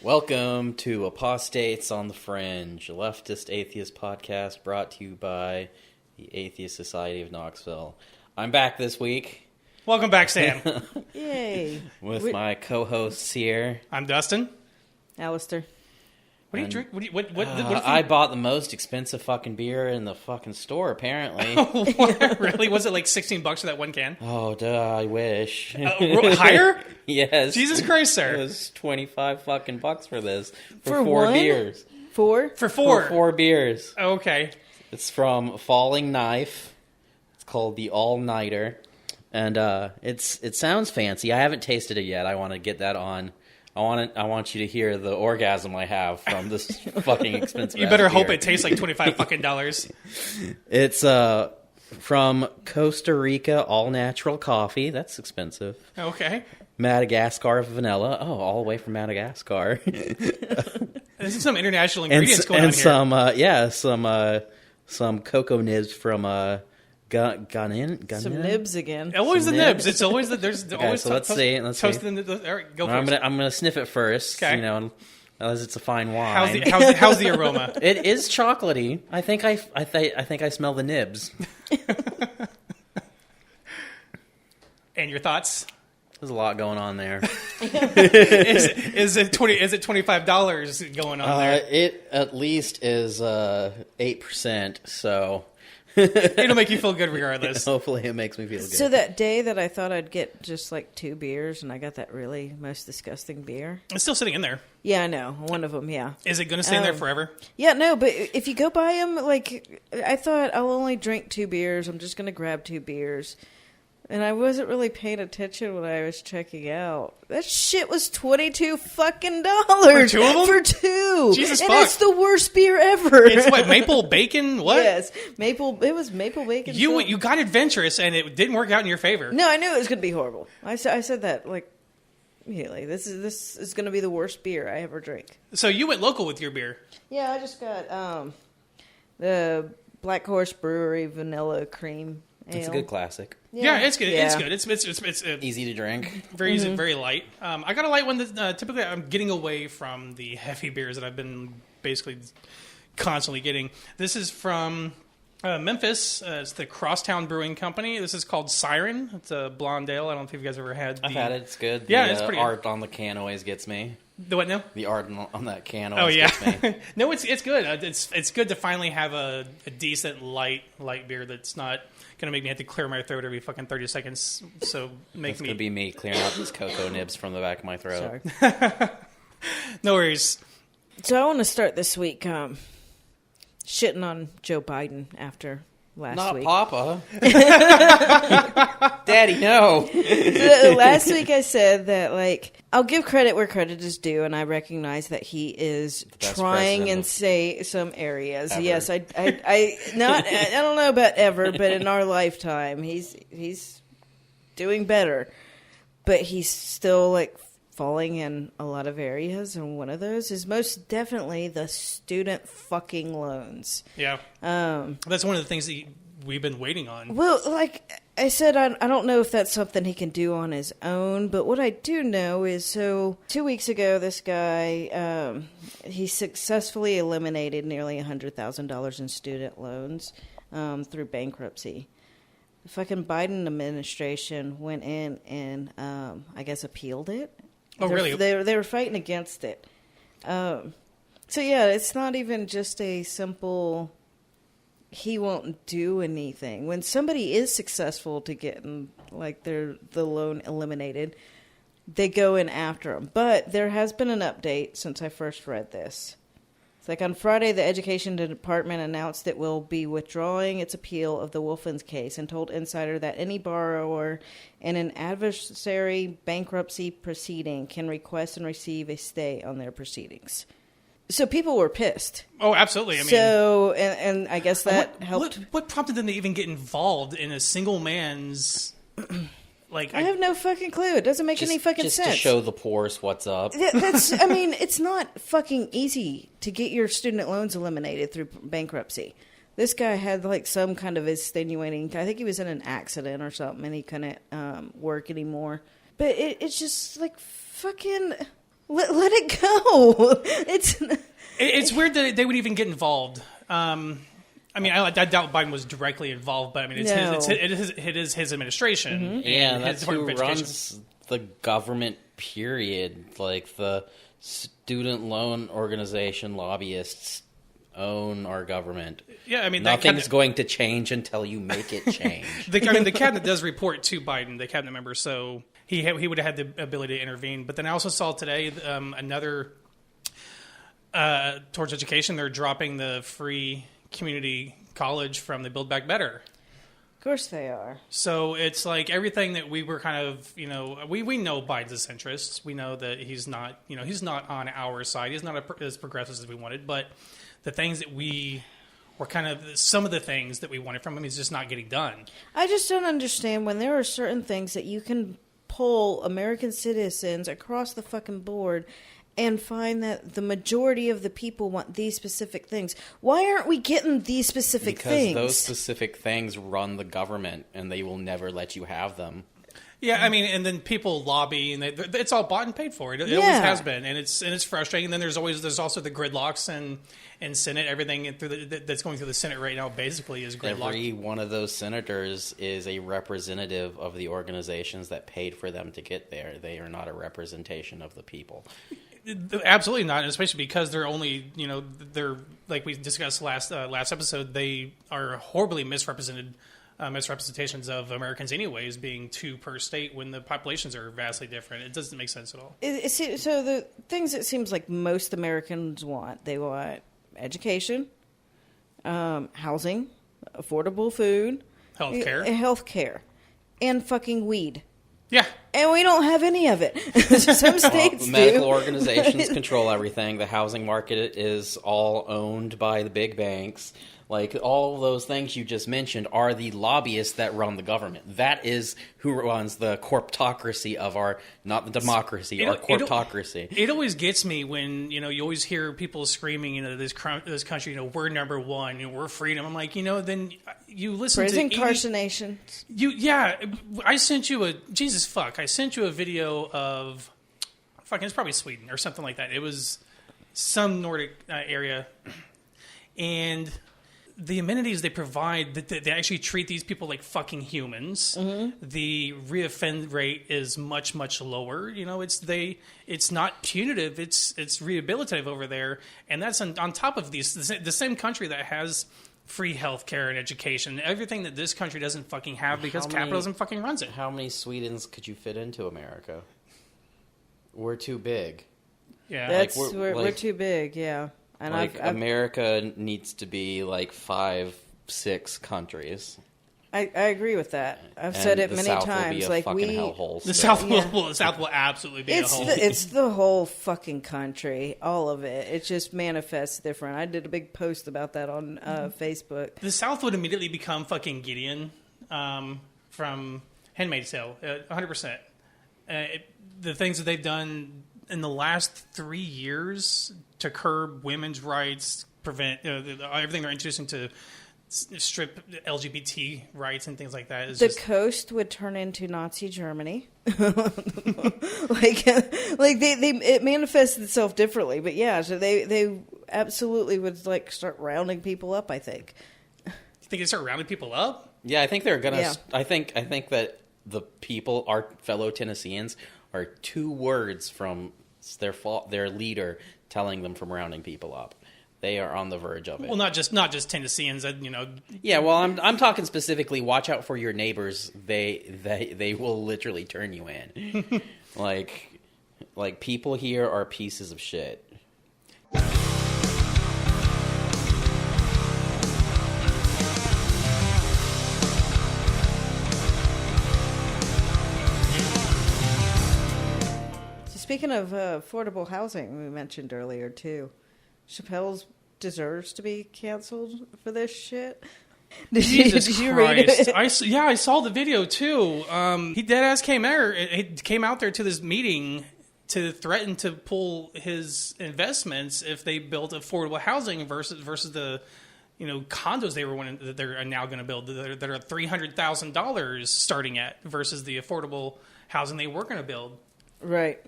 Welcome to Apostates on the Fringe, a leftist atheist podcast brought to you by the Atheist Society of Knoxville. I'm back this week. Welcome back, Sam. Yay. With my co-hosts here. I'm Dustin. Alistair. What do you drink? What I bought the most expensive fucking beer in the fucking store, apparently. What? Really? Was it like $16 for that one can? Oh, duh, I wish. Higher? Yes. Jesus Christ, sir. It was 25 fucking bucks for this. For four one? beers. For For four. For 4 beers. Okay. It's from Falling Knife. It's called the All Nighter, and it sounds fancy. I haven't tasted it yet. I want to get that on. I want you to hear the orgasm I have from this fucking expensive. You better hope beer. it tastes like $25. It's from Costa Rica, all natural coffee. That's expensive. Okay. Madagascar vanilla. Oh, all the way from Madagascar. This is some international ingredients going on here. Some cocoa nibs from Ghanaian. some nibs again. Always Some the nibs. nibs. It's always the there's Okay, always so let's see. Let's toast see. all right, go for I'm it. gonna sniff it first. Okay. You know, as it's a fine wine. How's the aroma? It is chocolatey. I think I smell the nibs. And your thoughts? There's a lot going on there. Is it $25 going on there? It at least is 8%. So It'll make you feel good regardless. hopefully it makes me feel good. So that day that I thought I'd get just like 2 beers, and I got that really most disgusting beer. It's still sitting in there. Yeah, I know. One of them, yeah. Is it going to stay in there forever? Yeah, no, but if you go buy them, like, I thought I'll only drink 2 beers. I'm just going to grab 2 beers. And I wasn't really paying attention when I was checking out. That shit was $22 fucking For 2 of them? For 2. Jesus and fuck. it's the worst beer ever. It's what, maple bacon? What? Yes, it was maple bacon. You got adventurous and it didn't work out in your favor. No, I knew it was going to be horrible. I said that like immediately. This is going to be the worst beer I ever drink. So you went local with your beer. Yeah, I just got the Black Horse Brewery Vanilla Cream Ale. It's a good classic. Yeah, it's good. Yeah. It's good. It's Easy to drink. very easy, very light. I got a light one that typically I'm getting away from the heavy beers that I've been basically constantly getting. This is from Memphis. It's the Crosstown Brewing Company. This is called Siren. It's a blonde ale. I don't know if you guys ever had. I've had it. It's good. Yeah, the it's pretty art on the can always gets me. The what now? The art on that can Oh always yeah, gets me. no, it's good. It's good to finally have a decent light beer that's not gonna make me have to clear my throat every fucking 30 seconds. So It's gonna be me clearing out these cocoa nibs from the back of my throat. Sorry. No worries. So I want to start this week shitting on Joe Biden after last week. Not Papa. Daddy, no. Last week I said that, like, I'll give credit where credit is due, and I recognize that he is best trying president in of some areas. ever. Yes, I don't know about ever, but in our lifetime, he's doing better. But he's still, like, falling in a lot of areas, and one of those is most definitely the student fucking loans. Yeah, that's one of the things that we've been waiting on. Well, like I said, I don't know if that's something he can do on his own, but what I do know is, so 2 weeks ago, this guy, he successfully eliminated nearly $100,000 in student loans through bankruptcy. The fucking Biden administration went in and, I guess, appealed it. Oh, really? They were fighting against it. So, yeah, it's not even just a simple, he won't do anything. When somebody is successful to getting, like, the loan eliminated, they go in after them. But there has been an update since I first read this. It's like on Friday, the Education Department announced it will be withdrawing its appeal of the Wolfens case and told Insider that any borrower in an adversary bankruptcy proceeding can request and receive a stay on their proceedings. So people were pissed. Oh, absolutely. I mean, so, and I guess that helped. What prompted them to even get involved in a single man's? Like, I have no fucking clue. It doesn't make any fucking sense. Just to show the poorest what's up. I mean, it's not fucking easy to get your student loans eliminated through bankruptcy. This guy had, like, some kind of extenuating, I think he was in an accident or something, and he couldn't work anymore. But it's just, like, fucking, Let it go. It's weird that they would even get involved. I mean, I doubt Biden was directly involved, but I mean, it is his administration. Mm-hmm. And that's who runs the government, period. Like, the student loan organization lobbyists own our government. Yeah, I mean, nothing's going to change until you make it change. The cabinet does report to Biden, the cabinet member, so he would have had the ability to intervene. But then I also saw today another towards education. They're dropping the free community college from the Build Back Better. Of course they are. So it's like everything that we were kind of, we know Biden's a centrist. We know that he's not on our side. He's not as progressive as we wanted. But the things that we were some of the things that we wanted from him, he's just not getting done. I just don't understand when there are certain things that you can poll American citizens across the fucking board and find that the majority of the people want these specific things. Why aren't we getting these specific things? Because those specific things run the government, and they will never let you have them. Yeah, I mean, and then people lobby, and it's all bought and paid for. It always has been, and it's frustrating. And then there's also the gridlocks and Senate. Everything that's going through the Senate right now basically is gridlocked. Every one of those senators is a representative of the organizations that paid for them to get there. They are not a representation of the people. Absolutely not, and especially because they're only, they're, like we discussed last episode, they are horribly misrepresentations of Americans anyways, being 2 per state when the populations are vastly different. It doesn't make sense at all. So the things it seems like most Americans want, they want education, housing, affordable food, healthcare, and fucking weed. Yeah. And we don't have any of it. Some states do. Medical organizations control everything. The housing market is all owned by the big banks. Like, all those things you just mentioned are the lobbyists that run the government. That is who runs the corptocracy of our, not the democracy, our corptocracy. It always gets me when, you always hear people screaming, this country, we're number one, we're freedom. I'm like, then you listen prison to... carcination. I sent you I sent you a video of, it's probably Sweden or something like that. It was some Nordic area, and the amenities they provide, they actually treat these people like fucking humans. Mm-hmm. The reoffend rate is much, much lower. It's not punitive. It's rehabilitative over there, and that's on top of the same country that has free healthcare and education, everything that this country doesn't fucking have because capitalism fucking runs it. How many Swedens could you fit into America? We're too big. Yeah, we're too big. Yeah. And America needs to be like 5-6 countries. I agree with that. I've said it many times. Like, the South will absolutely be a hole. It's the whole fucking country, all of it. It just manifests different. I did a big post about that on Facebook. The South would immediately become fucking Gideon from Handmaid's Tale, 100%. The things that they've done in the last 3 years to curb women's rights, prevent everything they're introducing to strip LGBT rights and things like that. Coast would turn into Nazi Germany. It manifests itself differently, but yeah, so they absolutely would start rounding people up, I think. You think they start rounding people up? Yeah, I think they're gonna. Yeah. I think that the people, our fellow Tennesseans, are 2 words from their leader telling them from rounding people up. They are on the verge of it. Well, not just Tennesseans, Yeah, well, I'm talking specifically. Watch out for your neighbors. They will literally turn you in. like people here are pieces of shit. Speaking of affordable housing, we mentioned earlier, too. Chappell deserves to be canceled for this shit. Did you read it? I saw the video, too. He deadass came out there to this meeting to threaten to pull his investments if they built affordable housing versus the condos they're now going to build that are $300,000 starting at versus the affordable housing they were going to build. Right.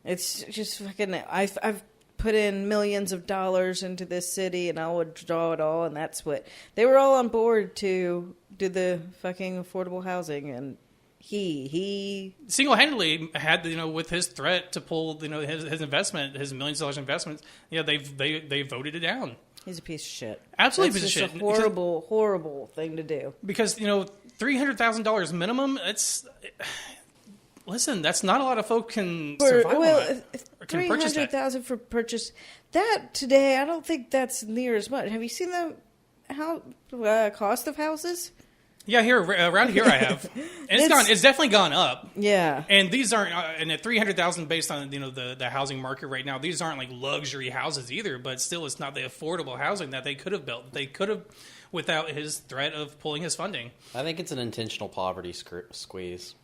It's just fucking. I've put in millions of dollars into this city, and I would draw it all, and that's what they were all on board to do the fucking affordable housing, and he single-handedly had, with his threat to pull, his investment, his millions of dollars investment, they voted it down. He's a piece of shit. Absolutely That's piece of just shit. A horrible, horrible thing to do. Because $300,000 minimum. Listen, that's not a lot of folk can survive on that. $300,000 for purchase. That today, I don't think that's near as much. Have you seen the cost of houses? Yeah, around here I have, and it's definitely gone up. Yeah, and these aren't, and at $300,000 based on the housing market right now, these aren't like luxury houses either. But still, it's not the affordable housing that they could have built. They could have, without his threat of pulling his funding. I think it's an intentional poverty squeeze.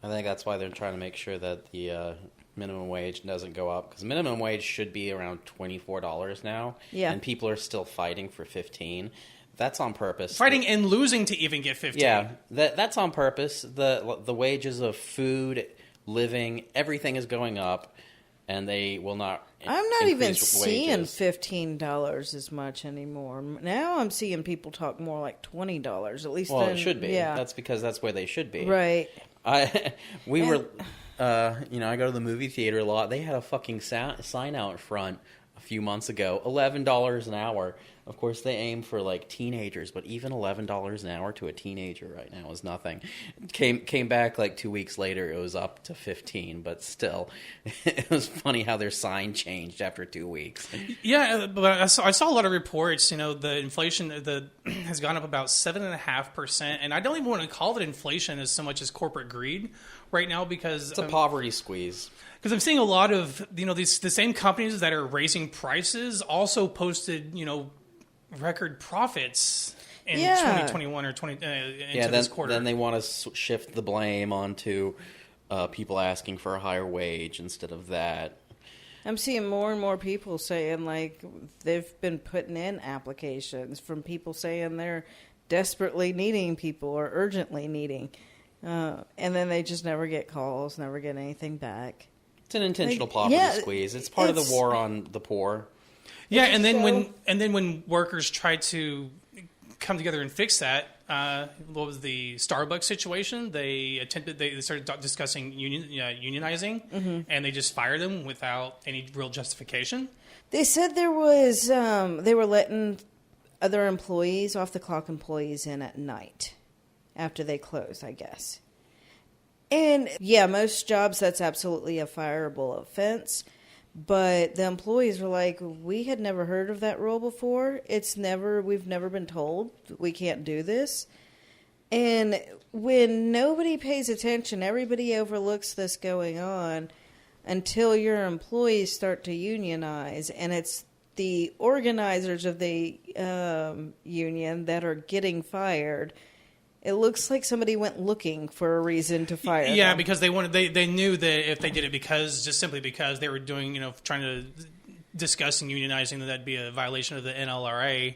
I think that's why they're trying to make sure that the minimum wage doesn't go up, because minimum wage should be around $24 now. Yeah, and people are still fighting for $15. That's on purpose. Fighting and losing to even get 15. Yeah, that's on purpose. The wages of food, living, everything is going up, and they will not. I'm not even seeing wages. $15 as much anymore. Now I'm seeing people talk more like $20. At least, it should be. Yeah, That's because that's where they should be. Right. I go to the movie theater a lot. They had a fucking sign out front a few months ago, $11 an hour. Of course, they aim for like teenagers, but even $11 an hour to a teenager right now is nothing. Came back like 2 weeks later, it was up to 15, but still, it was funny how their sign changed after 2 weeks. Yeah, but I saw a lot of reports. The inflation has gone up about 7.5%, and I don't even want to call it inflation as so much as corporate greed right now, because it's a poverty squeeze. Because I'm seeing a lot of the same companies that are raising prices also posted record profits in 2021 or this quarter. Then they want to shift the blame onto people asking for a higher wage instead of that. I'm seeing more and more people saying, like, they've been putting in applications from people saying they're desperately needing people or urgently needing. And then they just never get calls, never get anything back. It's an intentional poverty squeeze. It's part of the war on the poor. Yeah, and then when workers tried to come together and fix that, what was the Starbucks situation? They started discussing unionizing, and they just fired them without any real justification. They said there was they were letting other employees, off the clock employees, in at night after they closed, I guess. And yeah, most jobs that's absolutely a fireable offense. But the employees were like, we had never heard of that rule before. We've never been told we can't do this. And when nobody pays attention, everybody overlooks this going on until your employees start to unionize. And it's the organizers of the union that are getting fired. It looks like somebody went looking for a reason to fire them. Yeah, because they knew that if they did it simply because they were doing, trying to discuss and unionizing, that'd be a violation of the NLRA.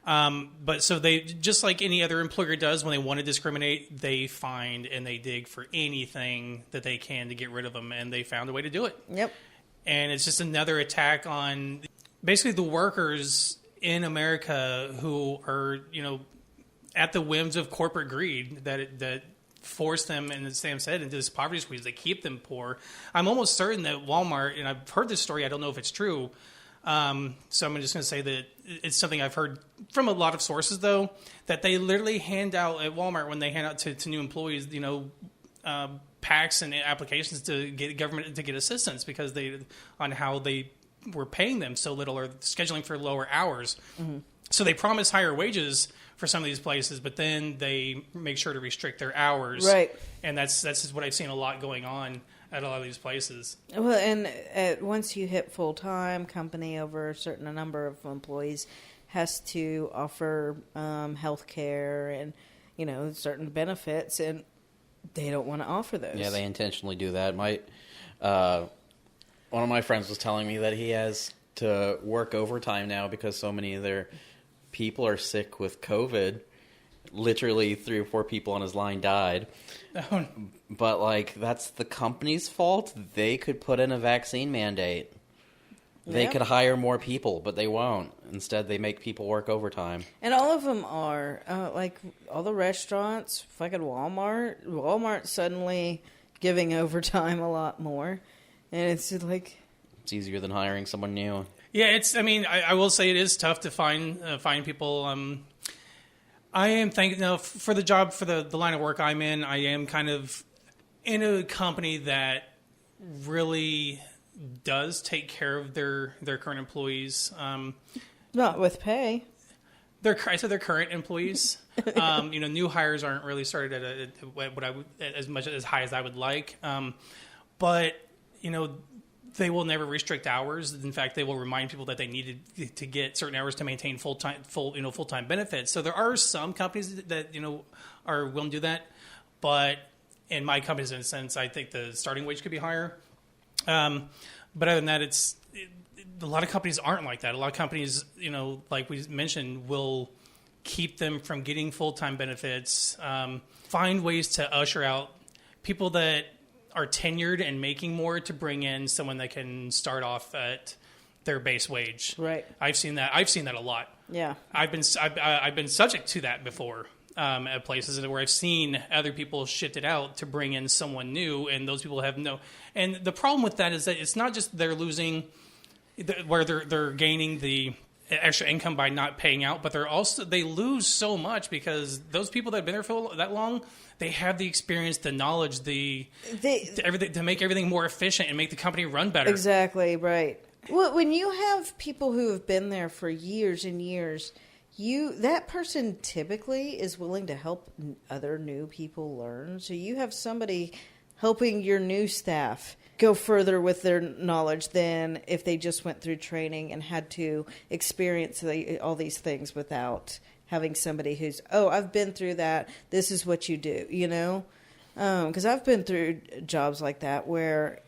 But so they, just like any other employer does when they want to discriminate, they find and they dig for anything that they can to get rid of them, and they found a way to do it. Yep. And it's just another attack on basically the workers in America who are, at the whims of corporate greed that force them, and as Sam said, into this poverty squeeze. They keep them poor. I'm almost certain that Walmart, and I've heard this story, I don't know if it's true, so I'm just going to say that it's something I've heard from a lot of sources, though, that they literally hand out at Walmart, when they hand out to new employees, packs and applications to get government to get assistance because on how they were paying them so little or scheduling for lower hours. Mm-hmm. So they promise higher wages for some of these places, but then they make sure to restrict their hours. Right. And that's what I've seen a lot going on at a lot of these places. Well, and once you hit full-time, company over a certain number of employees has to offer health care and, certain benefits, and they don't want to offer those. Yeah, they intentionally do that. One of my friends was telling me that he has to work overtime now because so many of their people are sick with COVID, literally 3 or 4 people on his line died. Oh. But, like, that's the company's fault. They could put in a vaccine mandate. They could hire more people, but they won't. Instead, they make people work overtime. And all of them are. Like, all the restaurants, fucking Walmart. Walmart's suddenly giving overtime a lot more. And it's just like... It's easier than hiring someone new. Yeah, I will say it is tough to find people. I am thinking, for the job, for the line of work I'm in, I am kind of in a company that really does take care of their current employees. Not with pay. I said their current employees. New hires aren't really started at as high as I would like. But they will never restrict hours. In fact, they will remind people that they need to get certain hours to maintain full-time benefits. So there are some companies that are willing to do that. But in my company's instance, I think the starting wage could be higher. But other than that, a lot of companies aren't like that. A lot of companies, like we mentioned, will keep them from getting full-time benefits, find ways to usher out people that are tenured and making more to bring in someone that can start off at their base wage. Right. I've seen that a lot. Yeah. I've been subject to that before. At places where I've seen other people shift it out to bring in someone new, and those people have no. And the problem with that is that it's not just they're losing, where they're gaining the extra income by not paying out, but they lose so much because those people that have been there for that long, they have the experience, the knowledge, everything to make everything more efficient and make the company run better. Exactly right. Well, when you have people who have been there for years and years. That person typically is willing to help other new people learn. So you have somebody helping your new staff go further with their knowledge than if they just went through training and had to experience all these things without having somebody who's, I've been through that. This is what you do, Because I've been through jobs like that where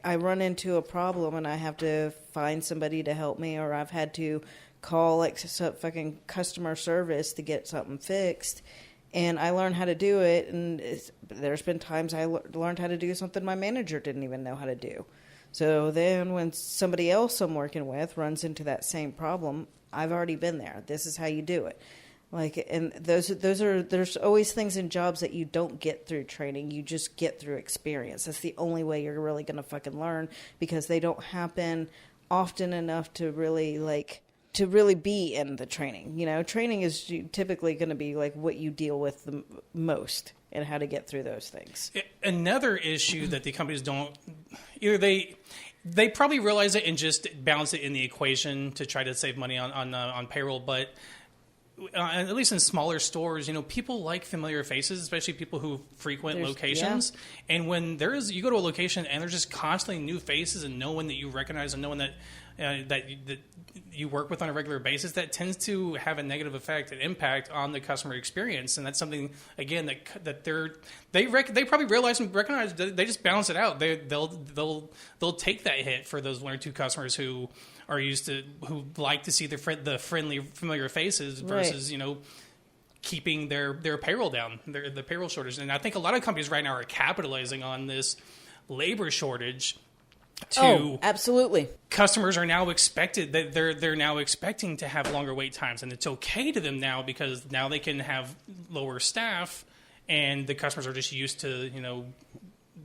I run into a problem and I have to find somebody to help me, or I've had to call like some fucking customer service to get something fixed, and I learned how to do it. And there's been times I learned how to do something my manager didn't even know how to do. So then when somebody else I'm working with runs into that same problem, I've already been there. This is how you do it. Like, and there's always things in jobs that you don't get through training. You just get through experience. That's the only way you're really going to fucking learn, because they don't happen often enough to really be in the training. Training is typically going to be like what you deal with the most and how to get through those things. Another issue that the companies don't, either they probably realize it and just balance it in the equation to try to save money on payroll, but at least in smaller stores, people like familiar faces, especially people who frequent locations. Yeah. And when you go to a location and there's just constantly new faces and no one that you recognize and no one that you work with on a regular basis, that tends to have a negative effect and impact on the customer experience. And that's something, again, that they probably realize and recognize. They just balance it out. They'll take that hit for those 1 or 2 customers who are who like to see the friendly, familiar faces versus keeping their payroll down, the payroll shortage. And I think a lot of companies right now are capitalizing on this labor shortage. Absolutely. Customers are now they're now expecting to have longer wait times, and it's okay to them now because now they can have lower staff, and the customers are just used to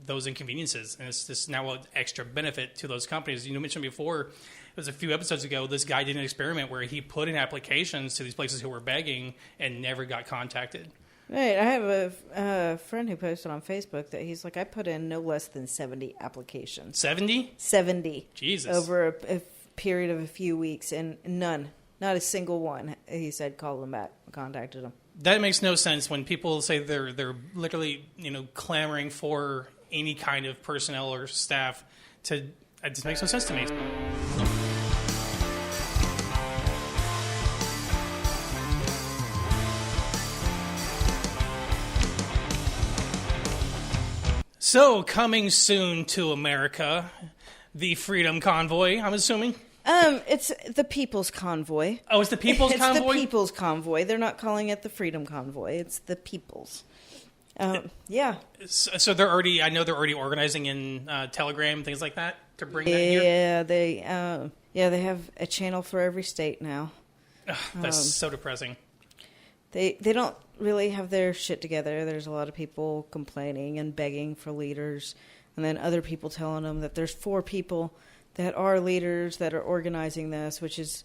those inconveniences, and it's just now an extra benefit to those companies. You mentioned before, it was a few episodes ago, this guy did an experiment where he put in applications to these places who were begging and never got contacted. Right. I have a friend who posted on Facebook that he's like, I put in no less than 70 applications. 70? 70. Jesus. Over a period of a few weeks, and none, not a single one, he said, called them back, contacted them. That makes no sense when people say they're literally, clamoring for any kind of personnel or staff it just makes no sense to me. So, coming soon to America, the Freedom Convoy, I'm assuming. It's the People's Convoy. Oh, it's the People's Convoy? It's the People's Convoy. They're not calling it the Freedom Convoy. It's the People's. Yeah. So they're already, I know they're already organizing in Telegram, things like that, to bring that here? Yeah, they have a channel for every state now. Ugh, that's so depressing. They don't really have their shit together. There's a lot of people complaining and begging for leaders, and then other people telling them that there's 4 people that are leaders that are organizing this, which is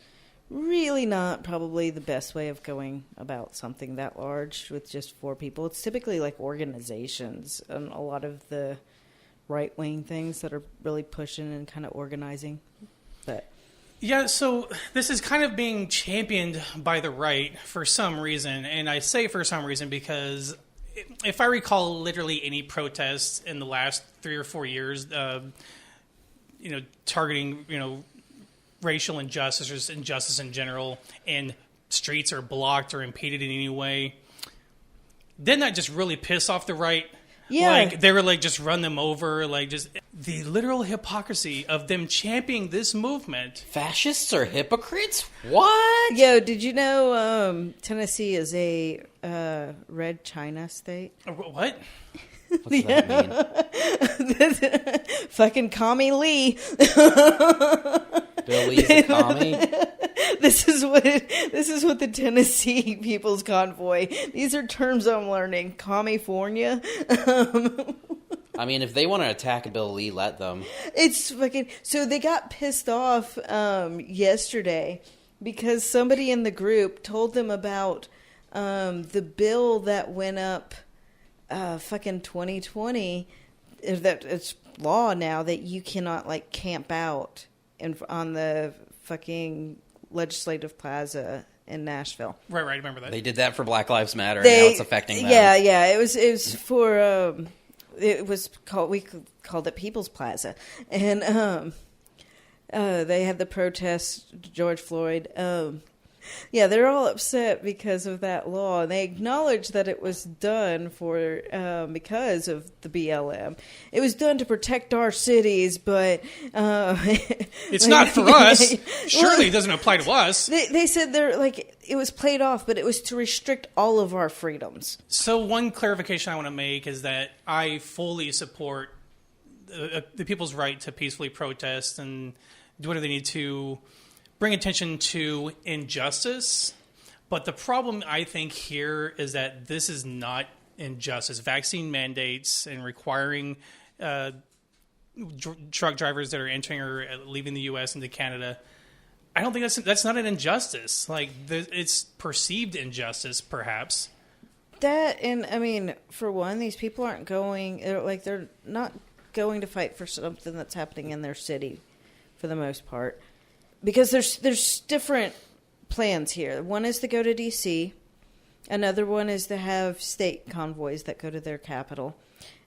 really not probably the best way of going about something that large with just 4 people. It's typically like organizations and a lot of the right-wing things that are really pushing and kind of organizing. But yeah, so this is kind of being championed by the right for some reason, and I say for some reason because if I recall literally any protests in the last 3 or 4 years, targeting, racial injustice or just injustice in general, and streets are blocked or impeded in any way, didn't that just really piss off the right? yeah, Like, they were like, just run them over, like, just the literal hypocrisy of them championing this movement. Fascists are hypocrites? What? Yo, did you know Tennessee is a red China state? What? What's that mean? Fucking Commie Lee. Bill Lee's a commie? This is what the Tennessee People's Convoy. These are terms I'm learning. Commie-fornia. I mean, if they want to attack Bill Lee, let them. It's fucking... So they got pissed off yesterday because somebody in the group told them about the bill that went up fucking 2020. That it's law now that you cannot, like, camp out on the fucking Legislative Plaza in Nashville. Right, I remember that. They did that for Black Lives Matter, and now it's affecting them. Yeah. It was for we called it People's Plaza, and they had the protest George Floyd. Yeah, they're all upset because of that law, and they acknowledge that it was done for because of the BLM. It was done to protect our cities, but it's not for us. Surely it doesn't apply to us. They said they're like it was played off, but it was to restrict all of our freedoms. So one clarification I want to make is that I fully support the people's right to peacefully protest and do whatever they need to bring attention to injustice. But the problem, I think, here is that this is not injustice. Vaccine mandates and requiring truck drivers that are entering or leaving the U.S. into Canada, I don't think that's not an injustice. Like, it's perceived injustice, perhaps. That, and I mean, for one, these people aren't going, they're not going to fight for something that's happening in their city, for the most part. Because there's different plans here. One is to go to D.C. Another one is to have state convoys that go to their capital.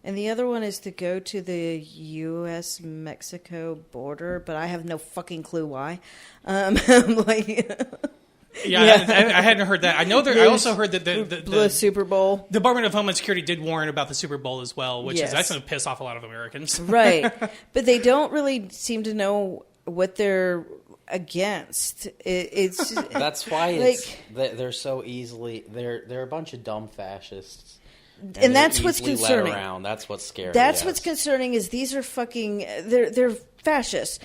And the other one is to go to the U.S.-Mexico border, but I have no fucking clue why. I hadn't heard that. I know I also heard that the Super Bowl. The Department of Homeland Security did warn about the Super Bowl as well, which Yes. that's going to piss off a lot of Americans. Right. But they don't really seem to know what they're against. It's That's why they're so easily they're a bunch of dumb fascists, and that's what's easily concerning. Led around. That's what's scary. That's yes. what's concerning is these are fucking they're fascists.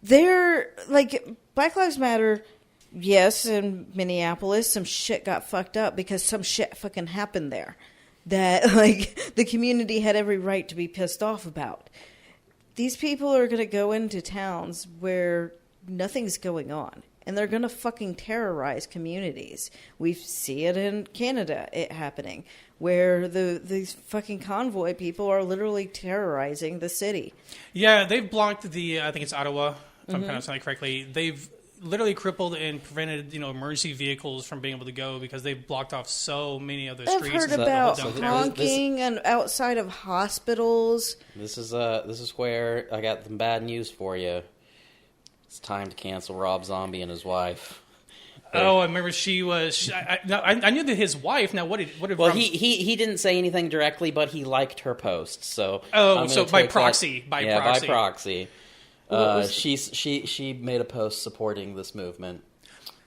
They're like Black Lives Matter. Yes, in Minneapolis, some shit got fucked up because some shit fucking happened there that like the community had every right to be pissed off about. These people are going to go into towns where nothing's going on, and they're going to fucking terrorize communities. We see it in Canada, it happening, where these fucking convoy people are literally terrorizing the city. Yeah, they've blocked I think it's Ottawa, if I'm pronouncing that correctly. They've literally crippled and prevented, emergency vehicles from being able to go because they've blocked off so many of the I've streets. heard about So honking and outside of hospitals. This is where I got some bad news for you. It's time to cancel Rob Zombie and his wife. Oh, I remember she was. I knew that his wife. Now, what did? Well, he didn't say anything directly, but he liked her post. So so by proxy, by proxy. She made a post supporting this movement,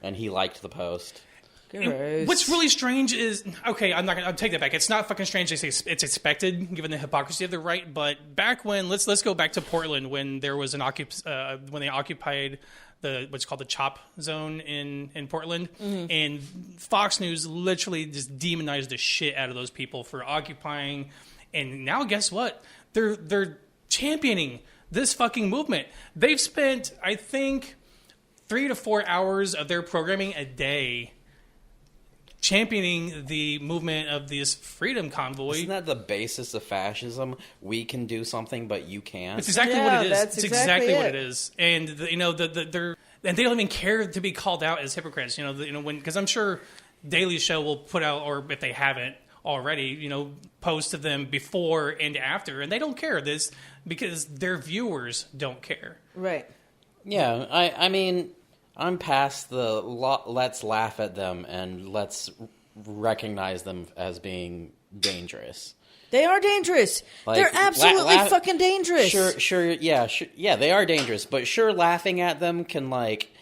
and he liked the post. What's really strange is, okay, I'll take that back. It's not fucking strange. It's expected given the hypocrisy of the right. But back when, let's go back to Portland when there was when they occupied what's called the CHOP zone in Portland, and Fox News literally just demonized the shit out of those people for occupying. And now guess what? They're championing this fucking movement. They've spent, I think, 3 to 4 hours of their programming a day championing the movement of this freedom convoy. Isn't that the basis of fascism? We can do something, but you can't. It's exactly what it is. That's it's exactly what it is. And they're and they don't even care to be called out as hypocrites. Because I'm sure Daily Show will put out, or if they haven't already, posts of them before and after, and they don't care this because their viewers don't care. Right. Yeah, I mean, I'm past the let's laugh at them and let's recognize them as being dangerous. They are dangerous. They're absolutely fucking dangerous. Sure, yeah, they are dangerous. But sure, laughing at them can make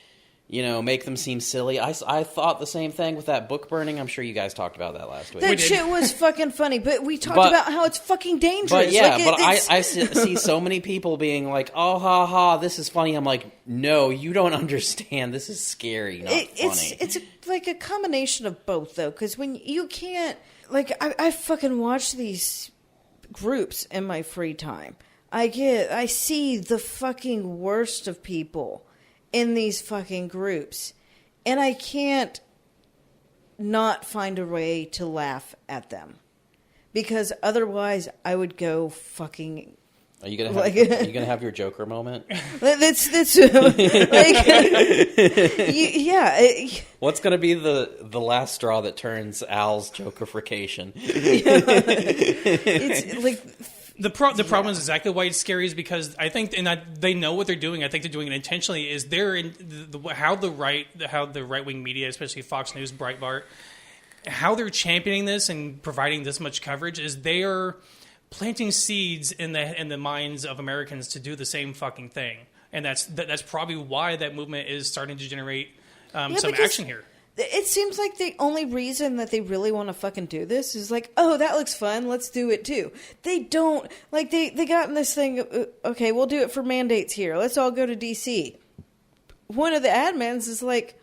them seem silly. I thought the same thing with that book burning. I'm sure you guys talked about that last week. That shit was fucking funny, but we talked about how it's fucking dangerous. But yeah, I see so many people being like, "Oh, ha ha, this is funny." I'm like, "No, you don't understand. This is scary, not funny." It's like a combination of both, though, because when you can't, I fucking watch these groups in my free time. I see the fucking worst of people in these fucking groups, and I can't not find a way to laugh at them, because otherwise I would go fucking. Are you gonna have your Joker moment? That's What's gonna be the last straw that turns Al's Jokerification? It's like. The problem is exactly why it's scary is because I think, they know what they're doing. I think they're doing it intentionally. Is they're in how the right wing media, especially Fox News, Breitbart, how they're championing this and providing this much coverage is they are planting seeds in the minds of Americans to do the same fucking thing, and that's probably why that movement is starting to generate some action here. It seems like the only reason that they really want to fucking do this is like, oh, that looks fun, let's do it too. They don't, they got in this thing, okay, we'll do it for mandates here. Let's all go to D.C. One of the admins is like,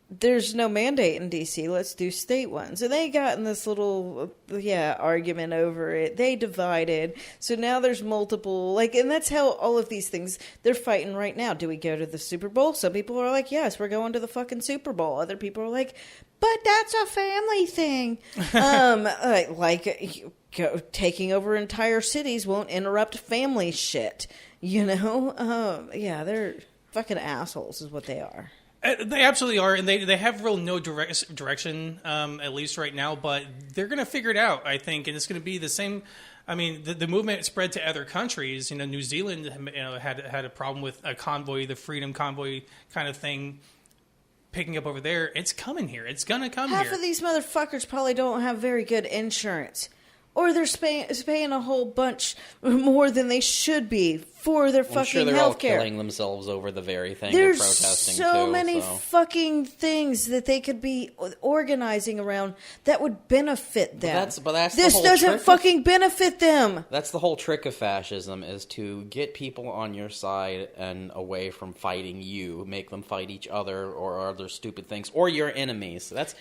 there's no mandate in D.C., let's do state ones. And they got in this little, argument over it. They divided. So now there's multiple, and that's how all of these things, they're fighting right now. Do we go to the Super Bowl? Some people are like, yes, we're going to the fucking Super Bowl. Other people are like, but that's a family thing. Taking over entire cities won't interrupt family shit. They're fucking assholes is what they are. They absolutely are, and they have real no direction, at least right now, but they're going to figure it out, I think, and it's going to be the same. I mean, the movement spread to other countries. New Zealand had a problem with a convoy, the Freedom Convoy kind of thing, picking up over there. It's coming here. It's going to come here. Half of these motherfuckers probably don't have very good insurance. Or they're paying a whole bunch more than they should be for their fucking healthcare. I'm sure they're all killing themselves over the very thing There's they're protesting so many fucking things that they could be organizing around that would benefit them. But that's this the whole doesn't trick fucking benefit them. That's the whole trick of fascism, is to get people on your side and away from fighting you, make them fight each other or other stupid things, or your enemies. That's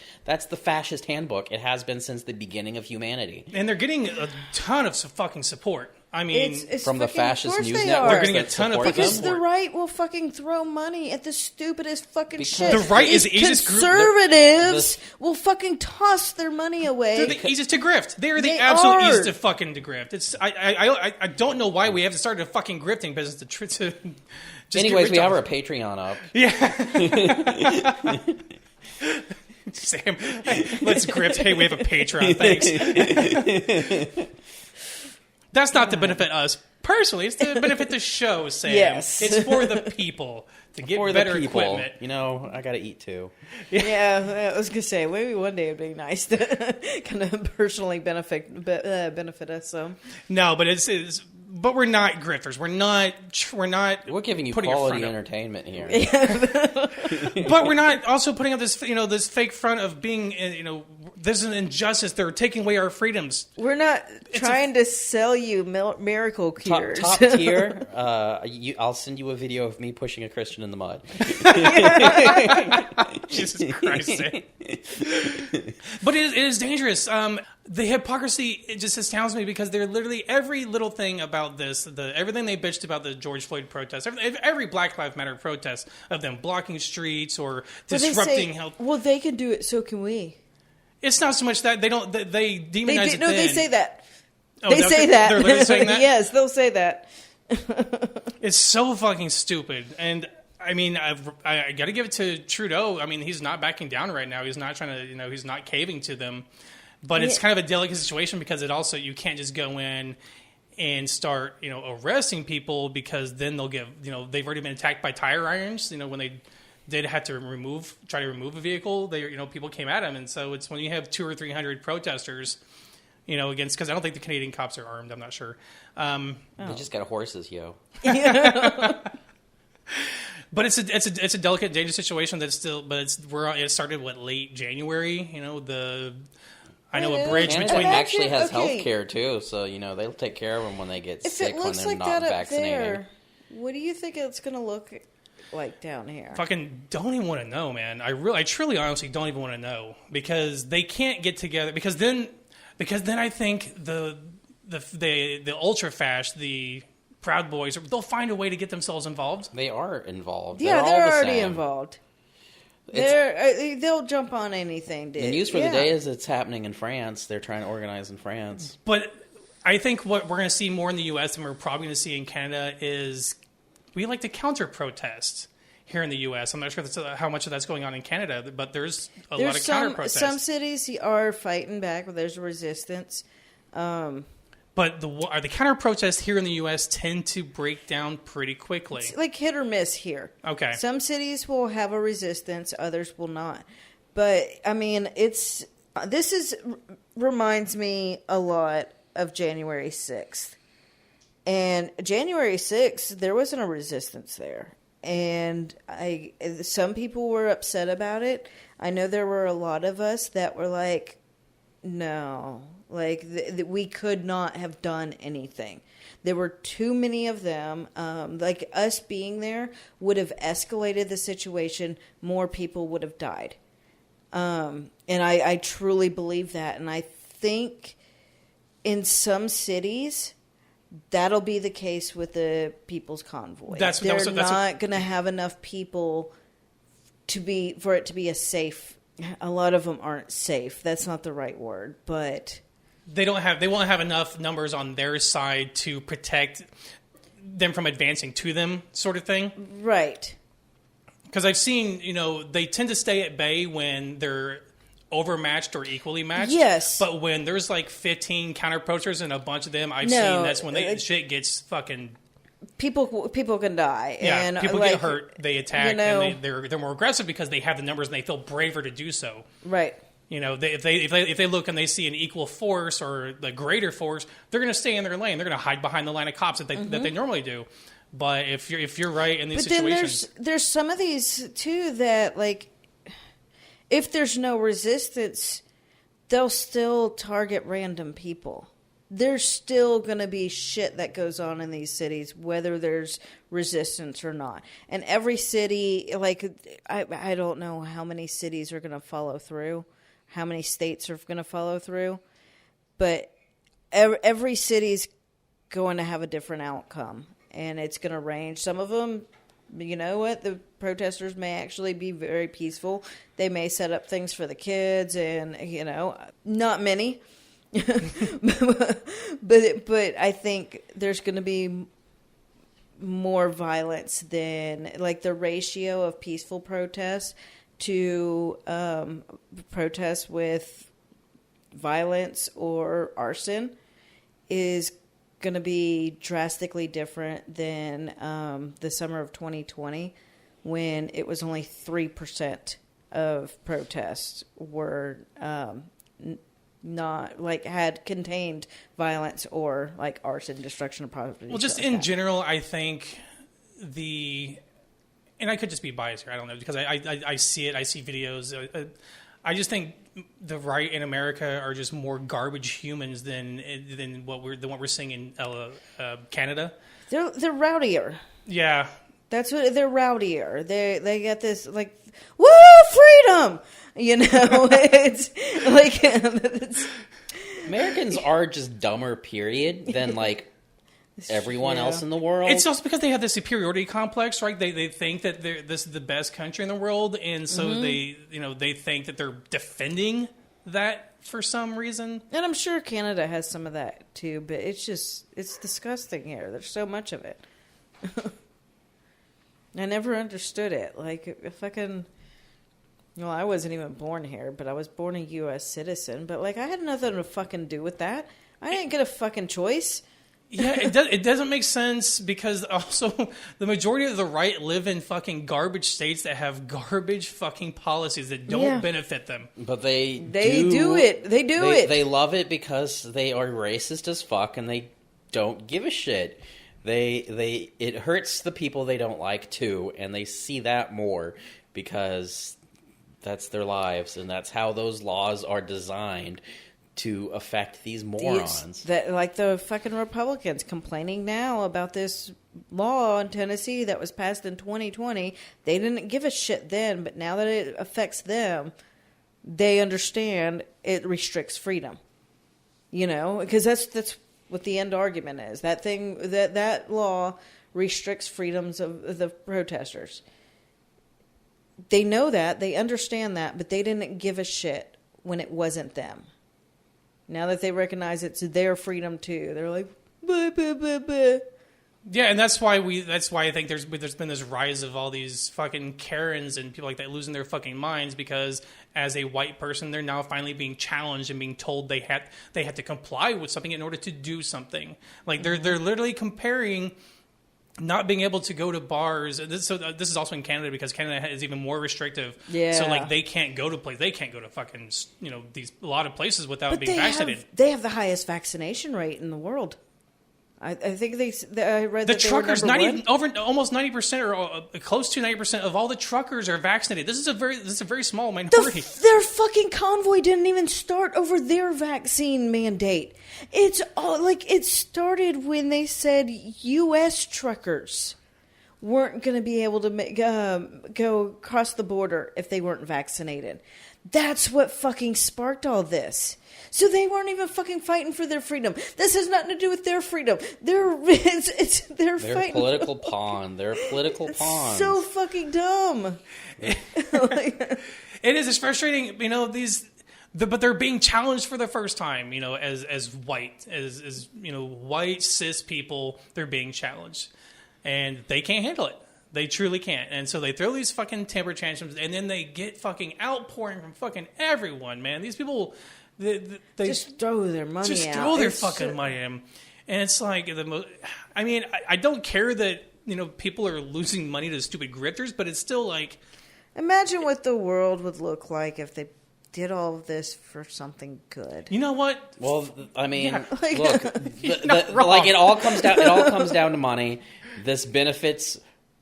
the fascist handbook. It has been since the beginning of humanity. And they're getting a ton of fucking support. I mean, it's from the fascist news network, they're getting a ton of fucking because support. the right will fucking throw money at the stupidest fucking shit. The right is the easiest group. Conservatives will fucking toss their money away. They're the easiest to grift. They are the absolute easiest to fucking to grift. It's I don't know why we have to start a fucking grifting business to just. Anyways, we have our Patreon up. Yeah. Sam, let's grift. Hey, we have a Patreon. Thanks. That's not to benefit us personally. It's to benefit the show, Sam. Yes. It's for the people to get better equipment. I got to eat too. Yeah, I was going to say, maybe one day it'd be nice to kind of personally benefit us. So. No, but it's but we're not grifters. We're not. We're giving you putting a quality front up. entertainment here. But we're not also putting up this, this fake front of being, there's an injustice. They're taking away our freedoms. We're not trying to sell you miracle cures. Top tier. I'll send you a video of me pushing a Christian in the mud. Jesus Christ. But it is dangerous. The hypocrisy, it just astounds me because they're literally every little thing about this, everything they bitched about the George Floyd protests, every Black Lives Matter protest of them blocking streets or disrupting health. Well, they can do it, so can we. It's not so much that they demonize it. No, they say that. Oh, they say that. They're literally saying that? Yes, they'll say that. It's so fucking stupid. And I mean, I got to give it to Trudeau. I mean, he's not backing down right now. He's not trying to, he's not caving to them. But it's kind of a delicate situation because it also, you can't just go in and start, arresting people because then they'll give, they've already been attacked by tire irons. When they did have to try to remove a vehicle, people came at them. And so it's when you have 200 or 300 protesters, against, because I don't think the Canadian cops are armed. I'm not sure. They just got horses, yo. But it's a delicate, dangerous situation that's still. But it started late January. I know a bridge Canada between actually has health care too, so they'll take care of them when they get sick when they're not vaccinated. There, what do you think it's going to look like down here? Fucking don't even want to know, man. I truly, honestly don't even want to know because they can't get together. Because then I think the ultra fash, the Proud Boys, they'll find a way to get themselves involved. They are involved. Yeah, they're already same. involved. They'll jump on anything, dude. The news for the day is it's happening in France. They're trying to organize in France. But I think what we're going to see more in the U.S. and we're probably going to see in Canada is we like to counter-protest here in the U.S. I'm not sure how much of that's going on in Canada, but there's a lot of counter-protests. Some cities are fighting back, but there's resistance. But the counter-protests here in the U.S. tend to break down pretty quickly. It's like hit or miss here. Okay. Some cities will have a resistance, others will not. But, I mean, reminds me a lot of January 6th. And January 6th, there wasn't a resistance there. And some people were upset about it. I know there were a lot of us that were like, no. Like, we could not have done anything. There were too many of them. Like, us being there would have escalated the situation. More people would have died. And I truly believe that. And I think in some cities, that'll be the case with the People's Convoy. They're not going to have enough people for it to be a safe. A lot of them aren't safe. That's not the right word, but they won't have enough numbers on their side to protect them from advancing to them, sort of thing. Right. Because I've seen, they tend to stay at bay when they're overmatched or equally matched. Yes. But when there's like 15 counter-protesters and a bunch of them, I've seen that's when shit gets fucking... People can die. Yeah, and people get hurt, they attack, and they're more aggressive because they have the numbers and they feel braver to do so. Right. If they look and they see an equal force or the greater force, they're going to stay in their lane. They're going to hide behind the line of cops that they normally do. But if you're right in these situations, then there's some of these too that like if there's no resistance, they'll still target random people. There's still going to be shit that goes on in these cities, whether there's resistance or not. And every city, like, I don't know how many cities are going to follow through, how many states are going to follow through, but every city's going to have a different outcome, and it's going to range. Some of them, you know what, the protesters may actually be very peaceful. They may set up things for the kids, and, not many. but I think there's going to be more violence than like the ratio of peaceful protests to protests with violence or arson is going to be drastically different than the summer of 2020 when it was only 3% of protests were not like had contained violence or like arson, destruction of property. Well, just in general, I think and I could just be biased here. I don't know, because I see it. I see videos. I just think the right in America are just more garbage humans than what we're seeing in Canada. They're rowdier. Yeah, that's what they're rowdier. They get this like, woo, freedom. You know, it's like Americans are just dumber. Period. Than like everyone else in the world. It's also because they have the superiority complex, right? They think that this is the best country in the world, and so they think that they're defending that for some reason. And I'm sure Canada has some of that too, but it's disgusting here. There's so much of it. I never understood it. Like I wasn't even born here, but I was born a U.S. citizen. But like, I had nothing to fucking do with that. I didn't get a fucking choice. Yeah, it doesn't make sense because also the majority of the right live in fucking garbage states that have garbage fucking policies that don't benefit them. But they do it. They do it. They love it because they are racist as fuck and they don't give a shit. It hurts the people they don't like too, and they see that more because that's their lives and that's how those laws are designed to affect these morons. That, like the fucking Republicans complaining now about this law in Tennessee that was passed in 2020. They didn't give a shit then, but now that it affects them, they understand it restricts freedom. You know, because that's what the end argument is. That law restricts freedoms of the protesters. They know that, they understand that, but they didn't give a shit when it wasn't them. Now that they recognize it's their freedom too, they're like, bah, bah, bah, bah. Yeah, and that's why I think there's been this rise of all these fucking Karens and people like that losing their fucking minds because as a white person, they're now finally being challenged and being told they had to comply with something in order to do something. Like they're literally comparing not being able to go to bars. So this is also in Canada because Canada is even more restrictive. Yeah. So like they can't go to places. They can't go to fucking a lot of places without being vaccinated. They have the highest vaccination rate in the world. I think I read the that truckers, they were number one. almost 90% or close to 90% of all the truckers are vaccinated. This is a very small minority. Their fucking convoy didn't even start over their vaccine mandate. It's all like it started when they said U.S. truckers weren't going to be able to go across the border if they weren't vaccinated. That's what fucking sparked all this. So they weren't even fucking fighting for their freedom. This has nothing to do with their freedom. They're fighting. Political pawn. They're political pawns. So fucking dumb. It is. It's frustrating. But they're being challenged for the first time. As white, as white cis people, they're being challenged, and they can't handle it. They truly can't. And so they throw these fucking temper tantrums, and then they get fucking outpouring from fucking everyone, man. These people, they just throw their money out. Just throw their fucking money in. And it's like, I don't care that, people are losing money to stupid grifters, but it's still like... Imagine what the world would look like if they did all of this for something good. You know what? Well, I mean, look, it all comes down to money. This benefits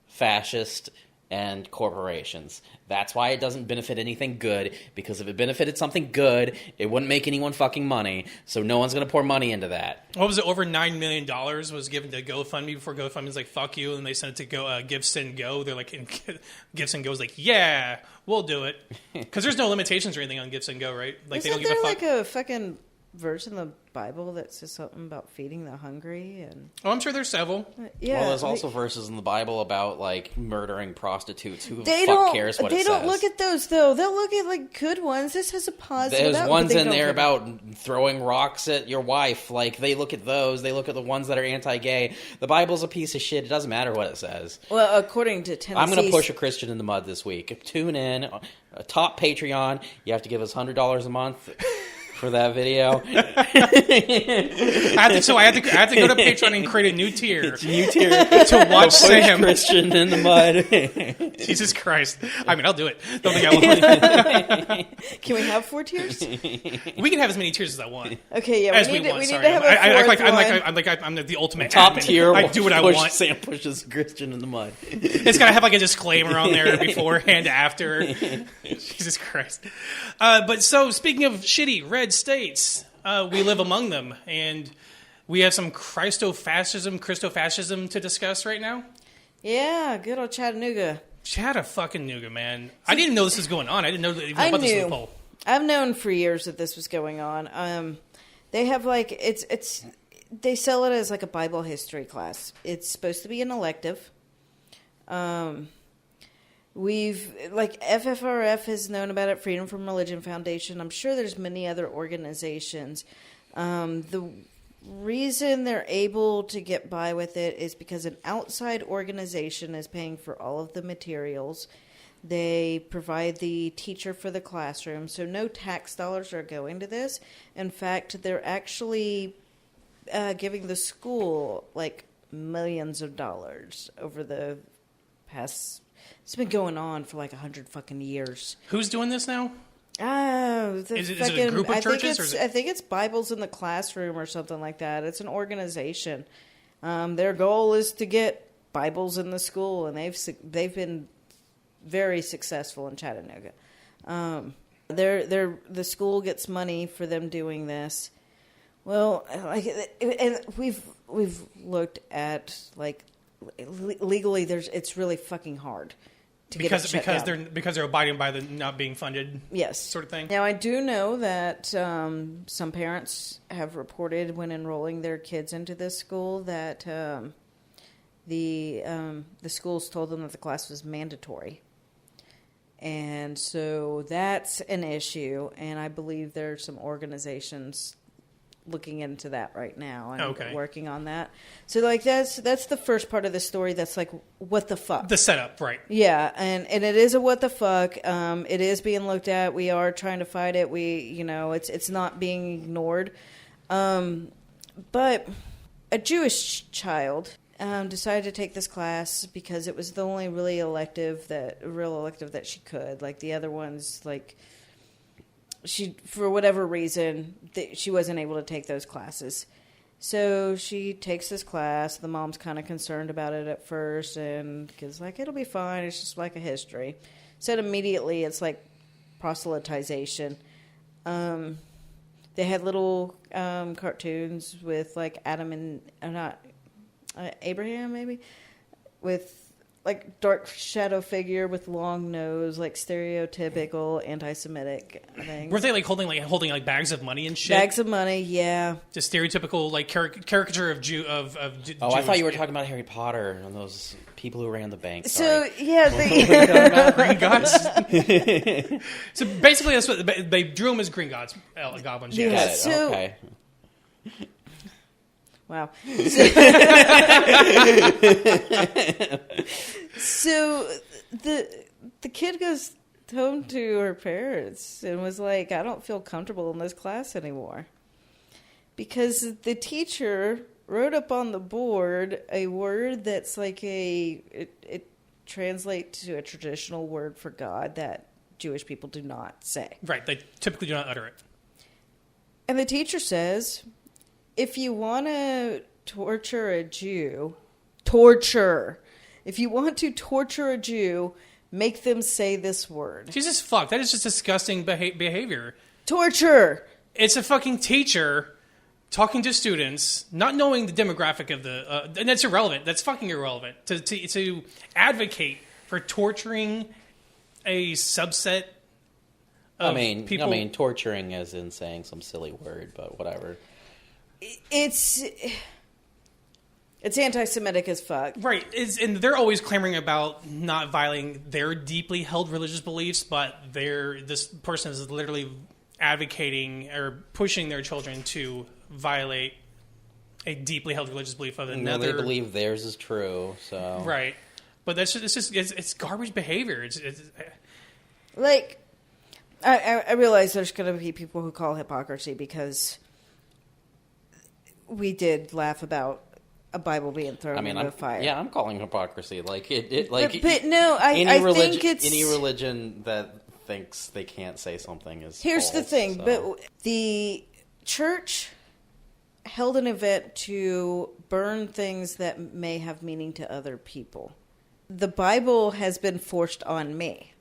fascist and corporations. That's why it doesn't benefit anything good, because if it benefited something good, it wouldn't make anyone fucking money, so no one's going to pour money into that. What was it? Over $9 million was given to GoFundMe before GoFundMe's like, fuck you, and they sent it to Give, Send, Go. They're like, and Give, Send, Go's like, yeah, we'll do it. Because there's no limitations or anything on Give, Send, Go, right? Like, they don't give a fuck. Like a fucking verse in the Bible that says something about feeding the hungry? And I'm sure there's several. Yeah, well, there's also verses in the Bible about like murdering prostitutes. Who the fuck cares what it says? They don't look at those though. They'll look at like good ones. This has a positive. There's ones in there about throwing rocks at your wife. Like they look at those. They look at the ones that are anti-gay. The Bible's a piece of shit. It doesn't matter what it says. Well, according to Tennessee, I'm going to push a Christian in the mud this week. Tune in. A top Patreon. You have to give us $100 a month for that video. I have to go to Patreon and create a new tier New tier to watch Sam. Christian in the mud. Jesus Christ! I mean, I'll do it. Don't think I won't. Can we have 4 tiers? We can have as many tiers as I want. Okay, yeah, As we need to sorry. have a fourth I'm the ultimate Top admin. tier. I do what I want. Sam pushes Christian in the mud. It's gotta have like a disclaimer on there beforehand, after. Jesus Christ! But so speaking of shitty red states, we live among them, and we have some Christofascism to discuss right now. Yeah, good old Chattanooga. Fucking-nooga, man. I didn't know this was going on. I didn't know even about this loophole. I've known for years that this was going on. They have like they sell it as like a Bible history class. It's supposed to be an elective. We've like FFRF has known about it, Freedom from Religion Foundation. I'm sure there's many other organizations. The reason they're able to get by with it is because an outside organization is paying for all of the materials. They provide the teacher for the classroom, so no tax dollars are going to this. In fact, they're actually giving the school like millions of dollars over the past. It's been going on for like 100 fucking years. Who's doing this now? Is it a group of churches? I think it's Bibles in the Classroom or something like that. It's an organization. Their goal is to get Bibles in the school, and they've been very successful in Chattanooga. The school gets money for them doing this. Well, and we've looked at like legally, it's really fucking hard. Because they're abiding by the not being funded, yes, sort of thing. Now I do know that some parents have reported when enrolling their kids into this school that the schools told them that the class was mandatory, and so that's an issue. And I believe there are some organizations looking into that right now and working on that. So like that's the first part of the story. That's like, what the fuck? The setup, right? Yeah, and it is a what the fuck. It is being looked at. We are trying to fight it. It's not being ignored. But a Jewish child decided to take this class because it was the only real elective that she could. Like the other ones, like, she, for whatever reason, she wasn't able to take those classes. So she takes this class. The mom's kind of concerned about it at first, and because like, it'll be fine. It's just like a history. Said immediately it's like proselytization. They had little cartoons with like Abraham maybe, with like dark shadow figure with long nose, like stereotypical anti-Semitic things. Were they like holding bags of money and shit? Bags of money, yeah. Just stereotypical like caricature of Jew of. Oh, I thought you were talking about Harry Potter and those people who ran the bank. Sorry. So yeah, Green Gods. So basically, that's what they drew them as Green Gods, goblins. Yeah. Got it. Okay. Wow. So the kid goes home to her parents and was like, I don't feel comfortable in this class anymore. Because the teacher wrote up on the board a word that's like it translates to a traditional word for God that Jewish people do not say. Right, they typically do not utter it. And the teacher says, if you want to torture a Jew, if you want to torture a Jew, make them say this word. Jesus fuck, that is just disgusting behavior. Torture! It's a fucking teacher talking to students, not knowing the demographic of the... and that's irrelevant. That's fucking irrelevant. To advocate for torturing a subset of people... I mean, torturing as in saying some silly word, but whatever. It's anti-Semitic as fuck. Right. And they're always clamoring about not violating their deeply held religious beliefs, but this person is literally advocating or pushing their children to violate a deeply held religious belief of another. They believe theirs is true, so... Right. But it's garbage behavior. It's like... I realize there's going to be people who call hypocrisy because we did laugh about a Bible being thrown into a fire. Yeah, I'm calling hypocrisy. Like but no, I think it's any religion that thinks they can't say something is. Here's false, the thing, so. but the church held an event to burn things that may have meaning to other people. The Bible has been forced on me.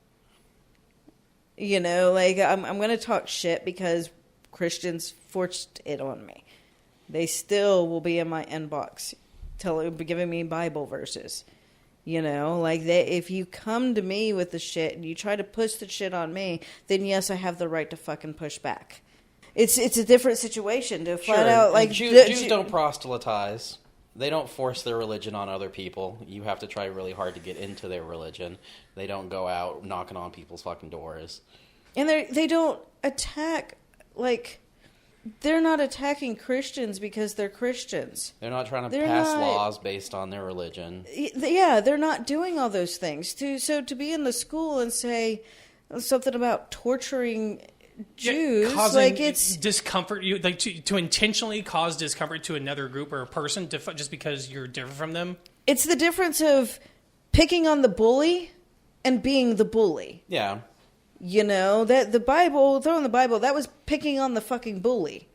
You know, like, I'm going to talk shit because Christians forced it on me. They still will be in my inbox giving me Bible verses. You know, like, if you come to me with the shit and you try to push the shit on me, then yes, I have the right to fucking push back. It's a different situation to flat out, like... Jews don't proselytize. They don't force their religion on other people. You have to try really hard to get into their religion. They don't go out knocking on people's fucking doors. And they don't attack, like... They're not attacking Christians because they're Christians. They're not trying to pass laws based on their religion. Yeah, they're not doing all those things. So to be in the school and say something about torturing Jews, like it's discomfort. You like to intentionally cause discomfort to another group or a person just because you're different from them. It's the difference of picking on the bully and being the bully. Yeah. You know, that the Bible, throwing the Bible, that was picking on the fucking bully.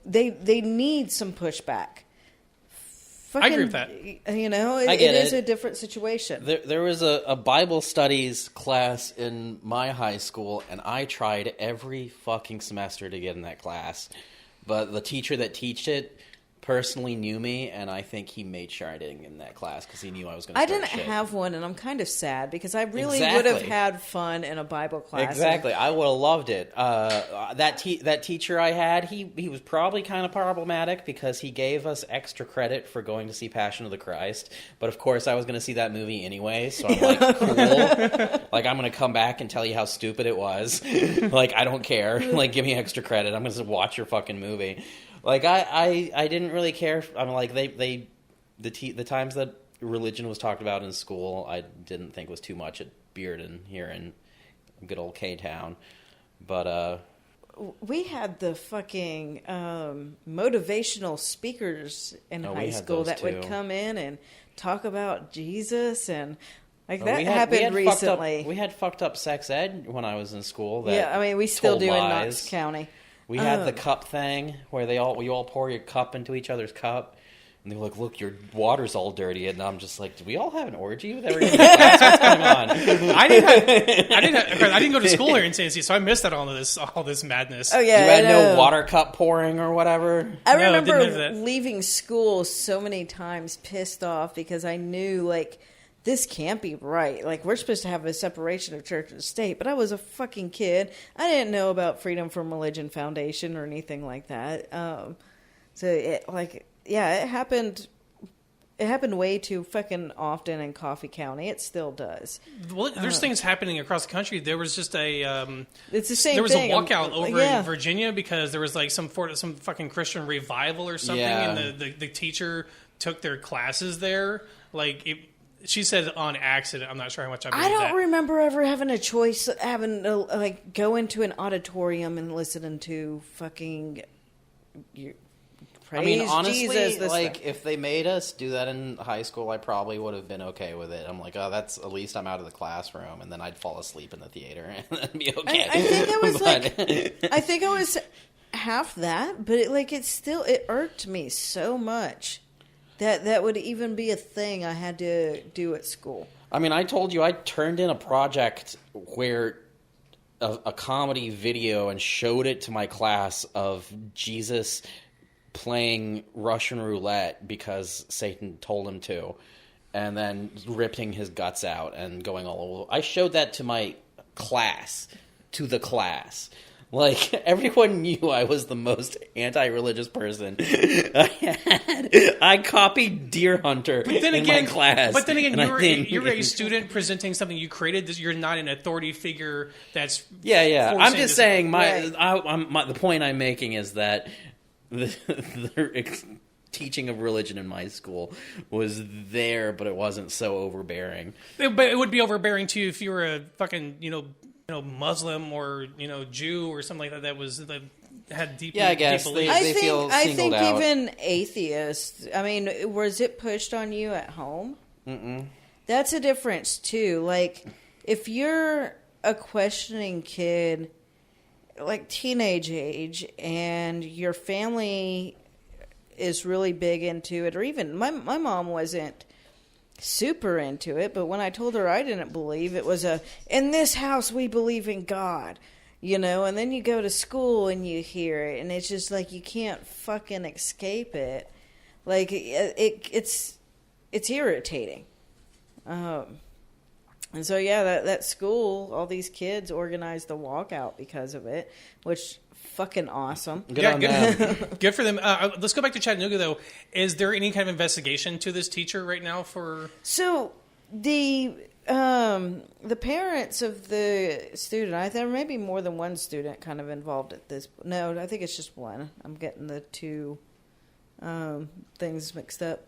They need some pushback. I agree with that. You know, it is a different situation. There was a Bible studies class in my high school, and I tried every fucking semester to get in that class. But the teacher that taught it personally knew me, and I think he made sure I didn't get in that class because he knew I was going to start shit. have one, and I'm kind of sad because I really would have had fun in a Bible class. Exactly. I would have loved it. That teacher I had, he was probably kind of problematic because he gave us extra credit for going to see Passion of the Christ. But of course, I was going to see that movie anyway, so I'm like, cool. Like, I'm going to come back and tell you how stupid it was. Like, I don't care. Like, give me extra credit. I'm going to watch your fucking movie. Like, I didn't really care. I'm like, the times that religion was talked about in school, I didn't think was too much at Bearden here in good old K-Town. But, we had the fucking motivational speakers in high school that would come in and talk about Jesus, and like that happened recently. We had fucked up sex ed when I was in school. Yeah, I mean, we still do in Knox County. We had the cup thing where you all pour your cup into each other's cup, and they're like, "Look, your water's all dirty," and I'm just like, "Do we all have an orgy with everything? What's going on?" I didn't go to school here in Tennessee, so I missed out on all this madness. Oh yeah, you had no water cup pouring or whatever. I remember leaving school so many times, pissed off because I knew like, this can't be right. Like, we're supposed to have a separation of church and state, but I was a fucking kid. I didn't know about Freedom from Religion Foundation or anything like that. So it happened. It happened way too fucking often in Coffee County. It still does. Well, there's things happening across the country. There was just it's the same there was thing. a walkout over in Virginia because there was like some fucking Christian revival or something, and the teacher took their classes there. She said on accident. I'm not sure how much I believe I don't that. remember ever having a choice, having to like go into an auditorium and listening to fucking. I mean, honestly, Jesus, like, if they made us do that in high school, I probably would have been okay with it. I'm like, oh, that's at least I'm out of the classroom, and then I'd fall asleep in the theater and then be okay. I think it was I think it was half that, but it irked me so much that would even be a thing I had to do at school. I mean, I told you I turned in a project where a comedy video and showed it to my class of Jesus playing Russian roulette because Satan told him to, and then ripping his guts out and going all over. I showed that to my class, Like, everyone knew I was the most anti-religious person I copied Deer Hunter my class. But then again, you're a student presenting something you created. You're not an authority figure that's... Yeah. I'm just saying, the point I'm making is that the teaching of religion in my school was there, but it wasn't so overbearing. But it would be overbearing, too, if you were a fucking, Muslim or Jew or something like that that had deep I guess deep they beliefs. feel I singled think out. even atheists. I mean, was it pushed on you at home? Mm-mm. That's a difference too. Like, if you're a questioning kid, like teenage age, and your family is really big into it, or even my mom wasn't super into it, but when I told her I didn't believe, it was in this house we believe in God, and then you go to school and you hear it, and it's just like you can't fucking escape it. Like, it's irritating. And so, that school, all these kids organized the walkout because of it, which fucking awesome. Good on them. Good for them. Let's go back to Chattanooga, though. Is there any kind of investigation to this teacher right now for... So, the parents of the student, there may be more than one student kind of involved at this. No, I think it's just one. I'm getting the two things mixed up.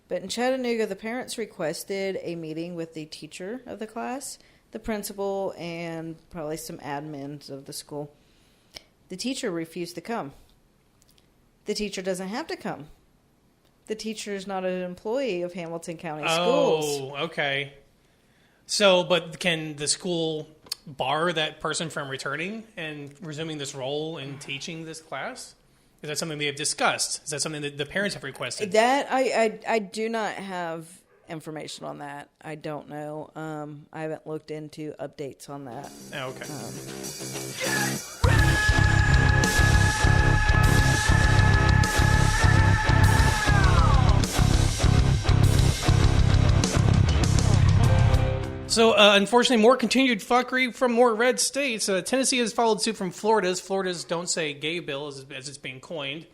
But in Chattanooga, the parents requested a meeting with the teacher of the class, the principal, and probably some admins of the school. The teacher refused to come. The teacher doesn't have to come. The teacher is not an employee of Hamilton County Schools. Oh, okay. So, but can the school bar that person from returning and resuming this role in teaching this class? Is that something they have discussed? Is that something that the parents have requested? That I do not have information on that. I don't know. I haven't looked into updates on that. Oh, okay. So, unfortunately, more continued fuckery from more red states. Tennessee has followed suit from Florida's Don't Say Gay bill, as it's being coined,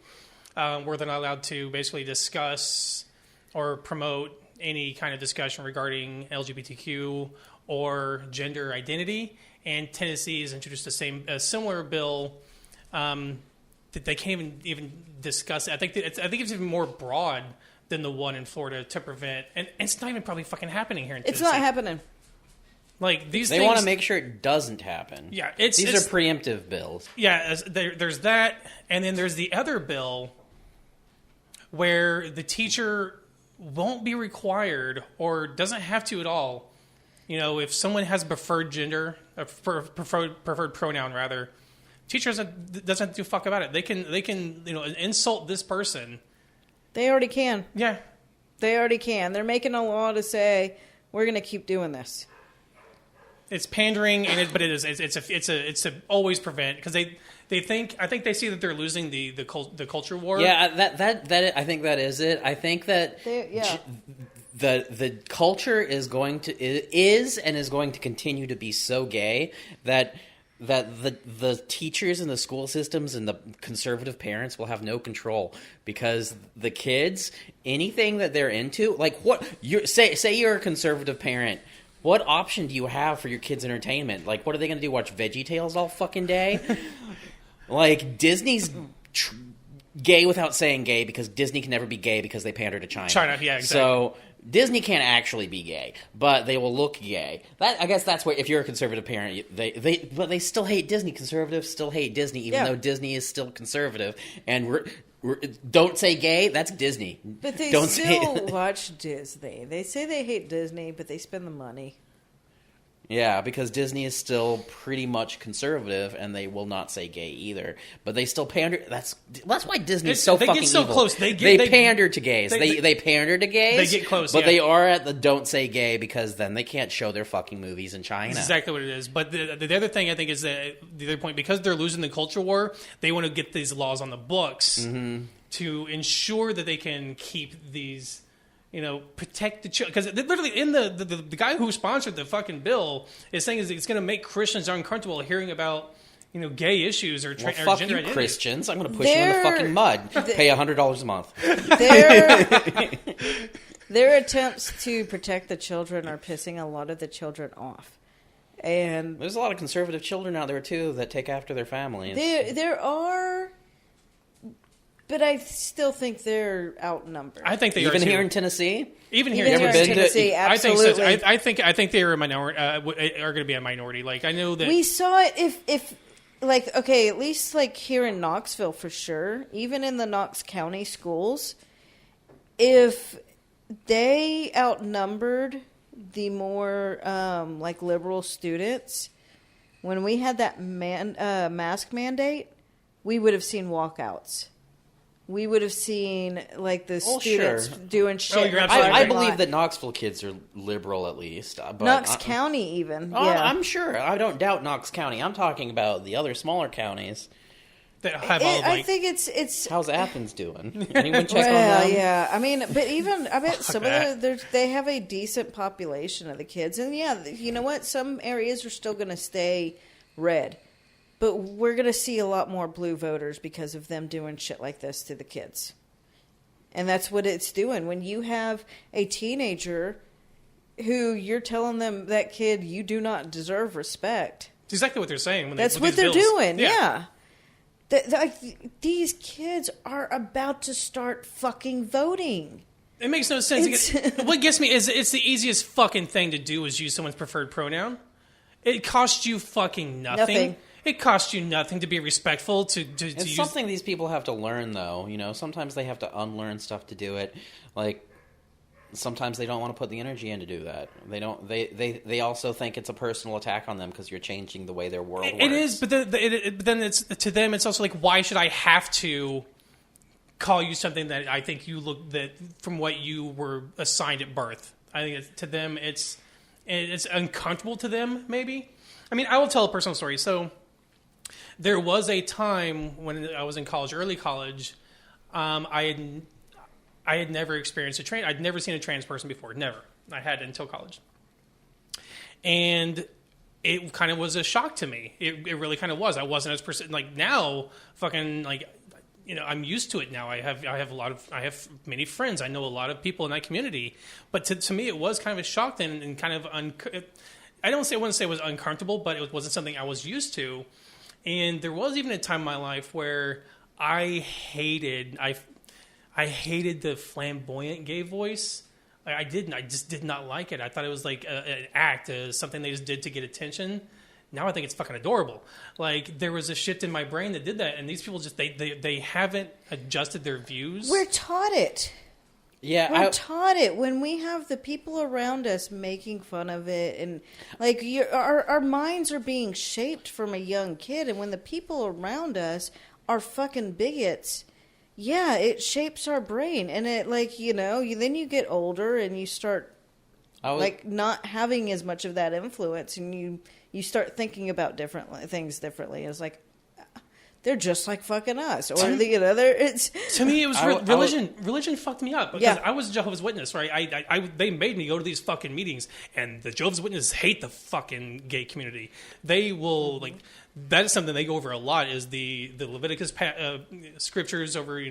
where they're not allowed to basically discuss or promote any kind of discussion regarding LGBTQ or gender identity. And Tennessee has introduced a similar bill that they can't even discuss. I think it's even more broad than the one in Florida to prevent. And it's not even probably fucking happening here in Tennessee. It's not happening. Like these They things, want to make sure it doesn't happen. Yeah, these are preemptive bills. Yeah, there's that, and then there's the other bill where the teacher won't be required or doesn't have to at all. If someone has a preferred gender, a preferred pronoun rather, teacher doesn't have to do fuck about it. They can insult this person. They already can. Yeah, they already can. They're making a law to say we're going to keep doing this. It's pandering, but it is. It's a always prevent because I think they see that they're losing the culture war. Yeah, that I think that is it. I think that the culture is going to continue to be so gay that the teachers and the school systems and the conservative parents will have no control because the kids, anything that they're into, like what you say you're a conservative parent. What option do you have for your kids' entertainment? Like, what are they going to do? Watch VeggieTales all fucking day? Like, Disney's gay without saying gay because Disney can never be gay because they pander to China. Yeah, exactly. So Disney can't actually be gay, but they will look gay. I guess that's where, if you're a conservative parent, but they still hate Disney. Conservatives still hate Disney, even though Disney is still conservative. And don't say gay. That's Disney. But they watch Disney. They say they hate Disney, but they spend the money. Yeah, because Disney is still pretty much conservative, and they will not say gay either. But they still pander. That's why Disney's so fucking evil. They get so close. They pander to gays. They pander to gays. They get close, but they are at the don't say gay because then they can't show their fucking movies in China. That's exactly what it is. But the other thing I think is that the other point, because they're losing the culture war, they want to get these laws on the books to ensure that they can keep these. Protect the children. Because literally, in the guy who sponsored the fucking bill is saying it's going to make Christians uncomfortable hearing about gay issues or fuck gender you, identity. Christians! I'm going to push you in the fucking mud. Pay $100 a month. Their attempts to protect the children are pissing a lot of the children off. And there's a lot of conservative children out there too that take after their families. There are. But I still think they're outnumbered. I think they Even are here too. in Tennessee? Even You here ever in been to- Tennessee, I absolutely. think so. I think they are a minority. Are going to be a minority. Like I know that We saw it if like, okay, at least like here in Knoxville for sure, even in the Knox County schools, if they outnumbered the more like liberal students, when we had that mask mandate, we would have seen walkouts. We would have seen like the students sure. doing shit. you're in the absolutely I parking believe lot. that Knoxville kids are liberal at least. But Knox County even. Oh, Yeah. I'm sure. I don't doubt Knox County. I'm talking about the other smaller counties. that have all I like. think it's How's Athens doing? Anyone check on well, them? yeah. I mean, but even I bet some that. of they have a decent population of the kids, and yeah, you know what? Some areas are still going to stay red, but we're going to see a lot more blue voters because of them doing shit like this to the kids, and that's what it's doing. When you have a teenager who you're telling them that kid you do not deserve respect. It's exactly what they're saying. When That's with what these they're bills. doing. Yeah. These kids are about to start fucking voting. It makes no sense. What gets me is it's the easiest fucking thing to do is use someone's preferred pronoun. It costs you fucking nothing. It costs you nothing to be respectful to It's use. something these people have to learn, though. You know, sometimes they have to unlearn stuff to do it. Like, sometimes they don't want to put the energy in to do that. They don't. They also think it's a personal attack on them because you're changing the way their world works. It is, but then it's to them. It's also like, why should I have to call you something that I think you look that from what you were assigned at birth? I think to them, it's uncomfortable to them. Maybe. I mean, I will tell a personal story. So there was a time when I was in college, early college. I had never experienced I'd never seen a trans person before. Never. I had until college. And it kind of was a shock to me. It really kind of was. I wasn't as like now fucking like, you know, I'm used to it now. I have many friends. I know a lot of people in that community, but to me, it was kind of a shock then and kind of, I wouldn't say it was uncomfortable, but it wasn't something I was used to. And there was even a time in my life where I hated the flamboyant gay voice. I just did not like it. I thought it was like an act, something they just did to get attention. Now I think it's fucking adorable. Like there was a shift in my brain that did that, and these people just they haven't adjusted their views. We're taught it. Yeah, We're taught it when we have the people around us making fun of it, and like our minds are being shaped from a young kid, and when the people around us are fucking bigots. Yeah, it shapes our brain, and it like then you get older and you start like not having as much of that influence, and you start thinking about things differently. It's like they're just like fucking us, or it's to me it was religion. Religion fucked me up because I was a Jehovah's Witness, right? They made me go to these fucking meetings, and the Jehovah's Witnesses hate the fucking gay community. They will like. That is something they go over a lot. Is the Leviticus scriptures over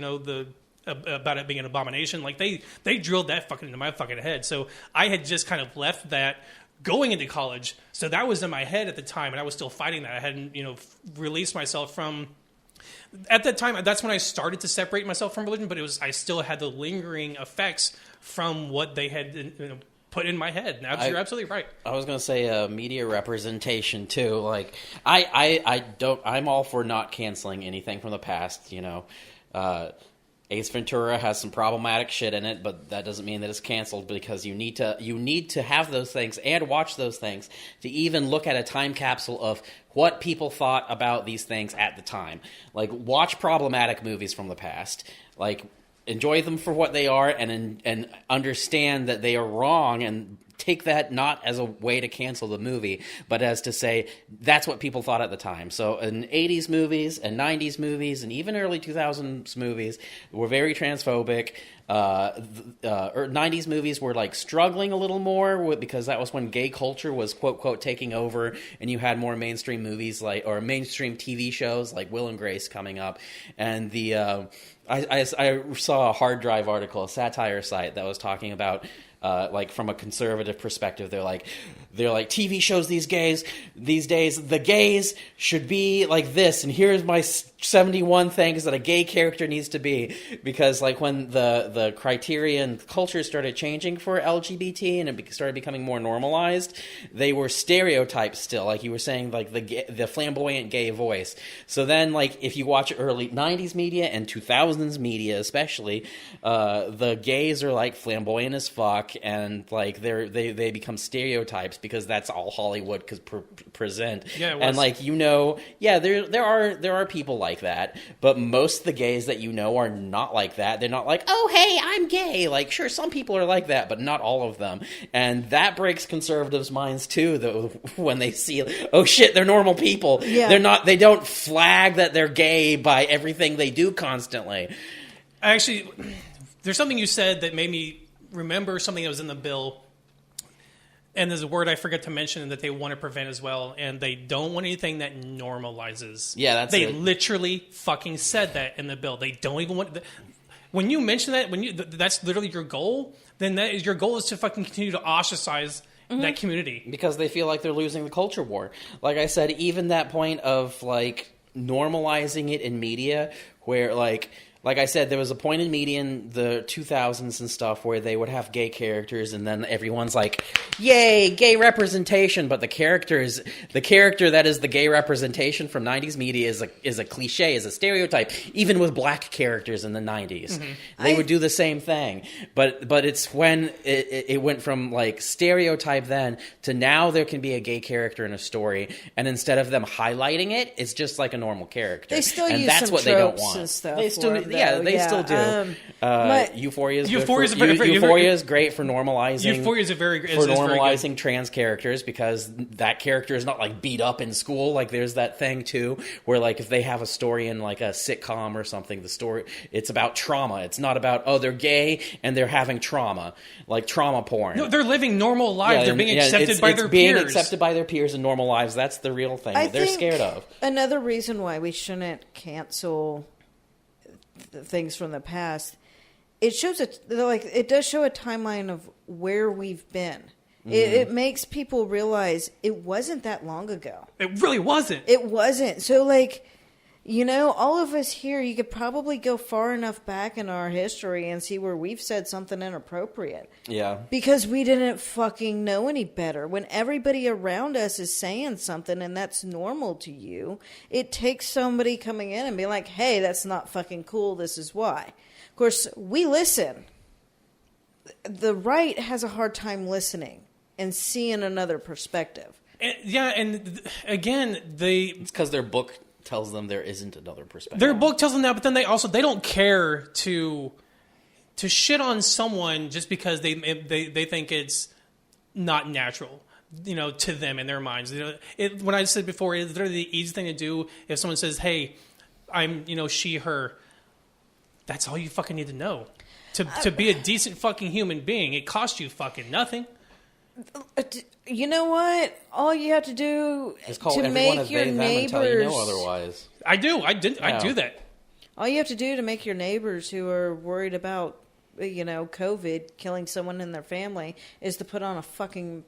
about it being an abomination. Like they drilled that fucking into my fucking head. So I had just kind of left that going into college. So that was in my head at the time, and I was still fighting that. I hadn't released myself from. At that time, that's when I started to separate myself from religion. But I still had the lingering effects from what they had. Put in my head. Now you're absolutely right. I was going to say media representation too. Like I'm all for not canceling anything from the past. Ace Ventura has some problematic shit in it, but that doesn't mean that it's canceled because you need to have those things and watch those things to even look at a time capsule of what people thought about these things at the time. Like watch problematic movies from the past. Like enjoy them for what they are and understand that they are wrong and take that not as a way to cancel the movie, but as to say that's what people thought at the time. So in 80s movies and 90s movies and even early 2000s movies were very transphobic. 90s movies were like struggling a little more because that was when gay culture was quote quote taking over, and you had more mainstream movies or mainstream TV shows like Will and Grace coming up, and I saw a hard drive article, a satire site that was talking about like from a conservative perspective, they're like TV shows these days, the gays should be like this, and here's my 71 things that a gay character needs to be, because like when the criteria and culture started changing for LGBT and it started becoming more normalized, they were stereotypes still, like you were saying, like the flamboyant gay voice. So then, like, if you watch early 90s media and 2000s media especially, the gays are like flamboyant as fuck, and like they become stereotypes because that's all Hollywood could present. Yeah, and like, there are people like that, but most of the gays that are not like that. They're not like, oh hey, I'm gay. Like, sure, some people are like that, but not all of them, and that breaks conservatives' minds too. Though when they see, oh shit, they're normal people. Yeah. They don't flag that they're gay by everything they do constantly. Actually, there's something you said that made me remember something that was in the bill. And there's a word I forget to mention that they want to prevent as well, and they don't want anything that normalizes. Yeah, that's they it. literally fucking said that in the bill. They don't even want. When you mention that, that's literally your goal, then your goal is to fucking continue to ostracize that community, because they feel like they're losing the culture war. Like I said, even that point of like normalizing it in media, where like I said, there was a point in media in the 2000s and stuff where they would have gay characters, and then everyone's like, yay, gay representation. But the character that is the gay representation from 90s media is a cliche, is a stereotype, even with black characters in the 90s. Mm-hmm. They would do the same thing. But it's when it went from like stereotype then to now there can be a gay character in a story, and instead of them highlighting it, it's just like a normal character. They still and use that's some what they don't tropes want. and stuff. They still still do. Euphoria is great for normalizing. Euphoria is very trans characters, because that character is not like beat up in school. Like there's that thing too, where like if they have a story in like a sitcom or something, the story, it's about trauma. It's not about, oh, they're gay and they're having trauma, like trauma porn. No, they're living normal lives. Yeah, they're being accepted by their peers. Being accepted by their peers in normal lives. That's the real thing that they're scared of. Another reason why we shouldn't cancel things from the past, it does show a timeline of where we've been. Mm-hmm. It makes people realize it wasn't that long ago. It really wasn't. It wasn't. So like, all of us here, you could probably go far enough back in our history and see where we've said something inappropriate. Yeah. Because we didn't fucking know any better. When everybody around us is saying something and that's normal to you, it takes somebody coming in and being like, hey, that's not fucking cool, this is why. Of course, we listen. The right has a hard time listening and seeing another perspective. And again, it's because their book tells them there isn't another perspective. Their book tells them that, but then they don't care to shit on someone just because they think it's not natural, to them in their minds. When I said before, it's literally the easy thing to do. If someone says, "Hey, I'm she, her," that's all you fucking need to know to be a decent fucking human being. It costs you fucking nothing. You know what? All you have to do to make your neighbors. Otherwise, I do. I do that. All you have to do to make your neighbors who are worried about, COVID killing someone in their family is to put on a fucking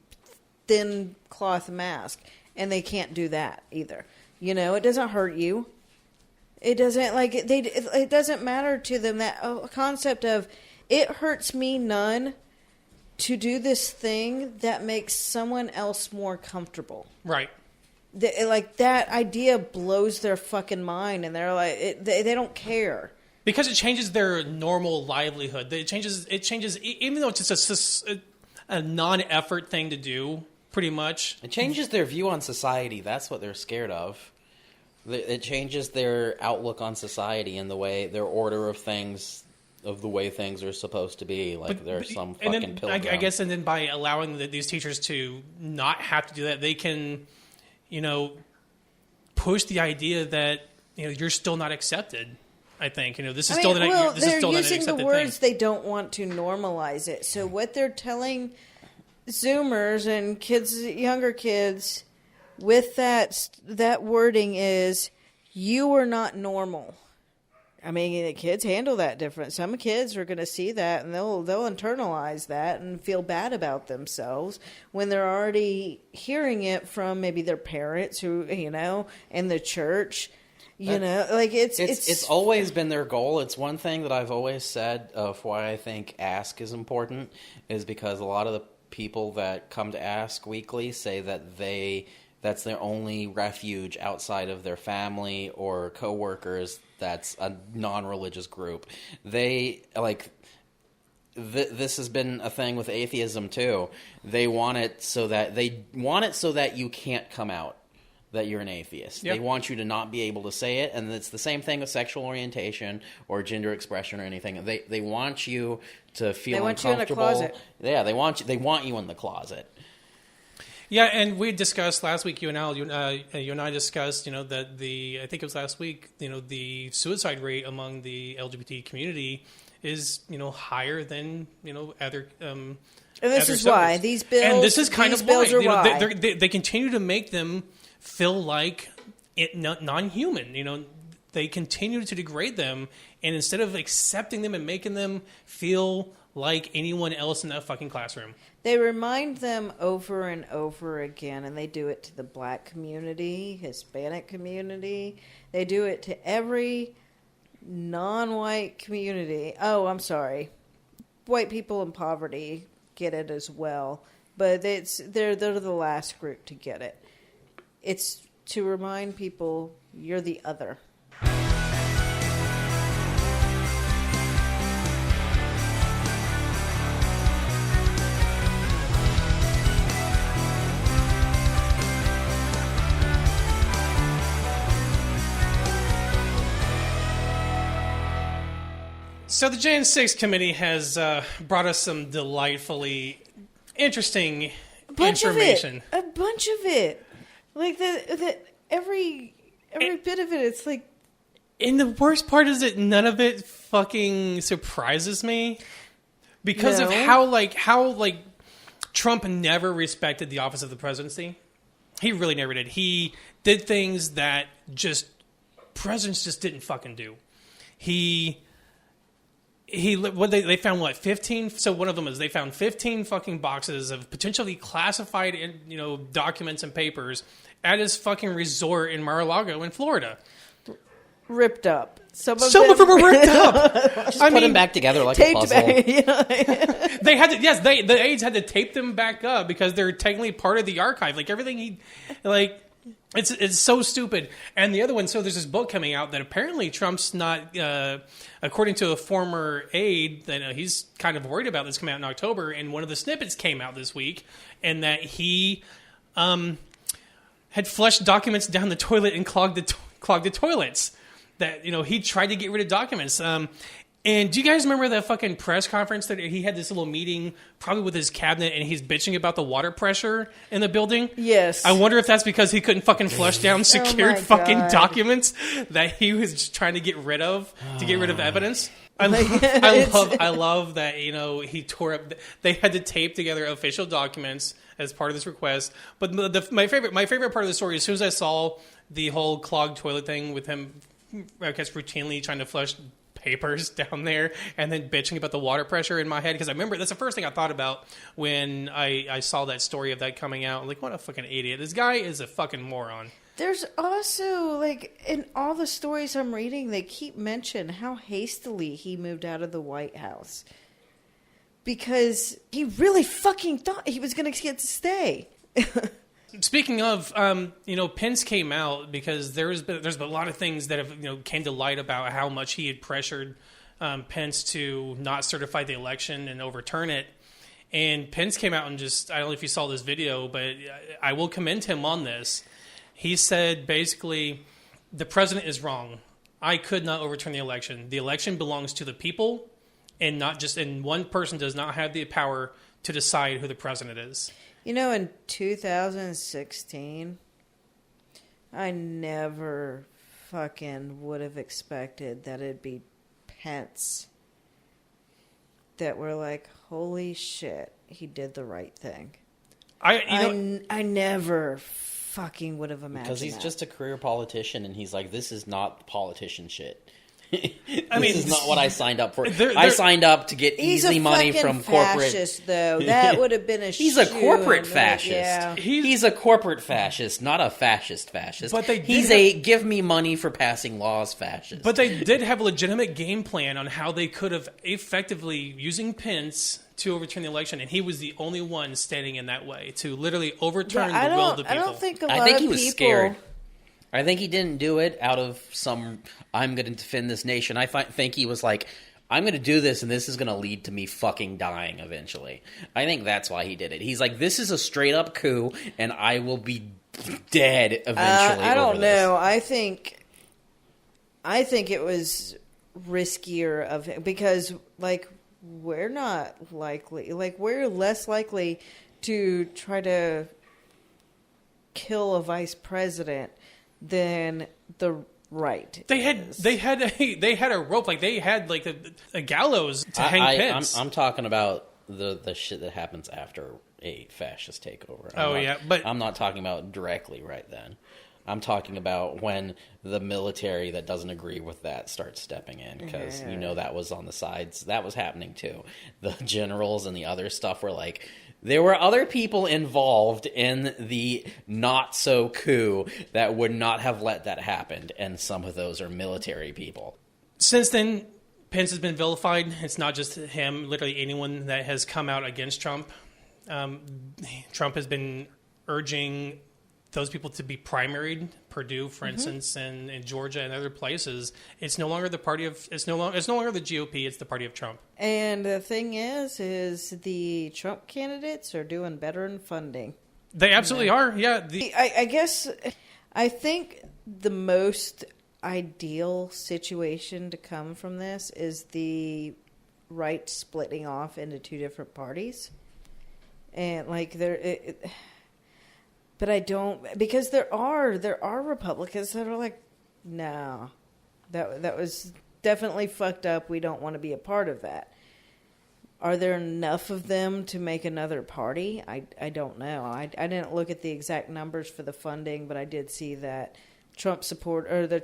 thin cloth mask, and they can't do that either. It doesn't hurt you. It doesn't it doesn't matter to them, that concept of it hurts me none to do this thing that makes someone else more comfortable. Right. That idea blows their fucking mind, and they're like, they don't care. Because it changes their normal livelihood. It changes, even though it's just a non-effort thing to do, pretty much. It changes their view on society. That's what they're scared of. It changes their outlook on society and the way, their order of things, of the way things are supposed to be. There's some fucking pilgrim. I guess, and then by allowing these teachers to not have to do that, they can, push the idea that, you're still not accepted. I think, this is still not they're using the words thing. They don't want to normalize it. So what they're telling Zoomers and younger kids with that wording is, you are not normal. I mean, the kids handle that different. Some kids are going to see that and they'll internalize that and feel bad about themselves when they're already hearing it from maybe their parents who, and the church. Like it's always been their goal. It's one thing that I've always said of why I think Ask is important is because a lot of the people that come to Ask weekly say that that's their only refuge outside of their family or coworkers. That's a non-religious group. They this has been a thing with atheism too. They want it so that you can't come out that you're an atheist. Yep. They want you to not be able to say it, and it's the same thing with sexual orientation or gender expression or anything. They want you to feel uncomfortable. You in a closet. Yeah, they want you in the closet. Yeah, and we discussed last week. You and I discussed, that I think it was last week. The suicide rate among the LGBT community is, higher than other. And this is why these bills. And this is kind of why. Why they continue to make them feel like non-human. They continue to degrade them, and instead of accepting them and making them feel like anyone else in that fucking classroom. They remind them over and over again, and they do it to the black community, Hispanic community. They do it to every non-white community. Oh, I'm sorry. White people in poverty get it as well, but they're the last group to get it. It's to remind people you're the other. So the Jan 6 committee has brought us some delightfully interesting information. A bunch of it. Like every bit of it, it's like... And the worst part is that none of it fucking surprises me. Because of how Trump never respected the office of the presidency. He really never did. He did things that presidents just didn't fucking do. They found 15. So one of them is they found 15 fucking boxes of potentially classified, documents and papers at his fucking resort in Mar-A-Lago in Florida. Ripped up. Some of them were ripped up. Just put them back together like a puzzle. They had to. Yes, the aides had to tape them back up because they're technically part of the archive. Like everything It's so stupid. And the other one, so there's this book coming out that apparently Trump's not, according to a former aide, that he's kind of worried about this coming out in October. And one of the snippets came out this week, and that he had flushed documents down the toilet and clogged the toilets. That he tried to get rid of documents. And do you guys remember that fucking press conference that he had this little meeting, probably with his cabinet, and he's bitching about the water pressure in the building? Yes. I wonder if that's because he couldn't fucking flush down secured documents that he was just trying to get rid of evidence. I love that he tore up. They had to tape together official documents as part of this request. But my favorite part of the story, as soon as I saw the whole clogged toilet thing with him, I guess routinely trying to flush papers down there and then bitching about the water pressure in my head, because I remember that's the first thing I thought about when I saw that story of that coming out. Like, what a fucking idiot. This guy is a fucking moron. There's also, in all the stories I'm reading, they keep mentioning how hastily he moved out of the White House. Because he really fucking thought he was going to get to stay. Speaking of, Pence came out because there's been a lot of things that have came to light about how much he had pressured Pence to not certify the election and overturn it. And Pence came out and I don't know if you saw this video, but I will commend him on this. He said basically, the president is wrong. I could not overturn the election. The election belongs to the people, and one person does not have the power to decide who the president is. In 2016, I never fucking would have expected that it'd be Pence that were like, holy shit, he did the right thing. I never fucking would have imagined because he's just a career politician, and he's like, this is not politician shit. I mean, this is not what I signed up for. They're- I signed up to get He's easy a money fucking from corporate. fascist, though. That would have been a. He's a corporate shoe-in, fascist. Yeah. He's a corporate fascist, not a fascist. But they He's did a give me money for passing laws fascist. But they did have a legitimate game plan on how they could have effectively using Pence to overturn the election, and he was the only one standing in that way to literally overturn But the will of the people. I don't think a lot I think of he was people. scared. I think he didn't do it out of some, I'm going to defend this nation. I think he was like, I'm going to do this, and this is going to lead to me fucking dying eventually. I think that's why he did it. He's like, this is a straight-up coup, and I will be dead eventually I don't over this. know. I think it was riskier of him because, like, we're not likely. Like, we're less likely to try to kill a vice president than the right. They had a rope, like they had like a gallows to hang Pence. I'm talking about the shit that happens after a fascist takeover. But I'm not talking about directly right then. I'm talking about when the military that doesn't agree with that starts stepping in, because that was on the sides. That was happening too. The generals and the other stuff were like, there were other people involved in the not-so-coup that would not have let that happen, and some of those are military people. Since then, Pence has been vilified. It's not just him. Literally anyone that has come out against Trump. Trump has been urging those people to be primaried. Purdue, for instance, and in Georgia and other places. It's no longer the party of. It's no longer the GOP. It's the party of Trump. And the thing is the Trump candidates are doing better in funding. They absolutely are. Yeah. I guess I think the most ideal situation to come from this is the right splitting off into two different parties, and like but I don't, because there are Republicans that are like, no, that was definitely fucked up. We don't want to be a part of that. Are there enough of them to make another party? I don't know. I didn't look at the exact numbers for the funding, but I did see that Trumpy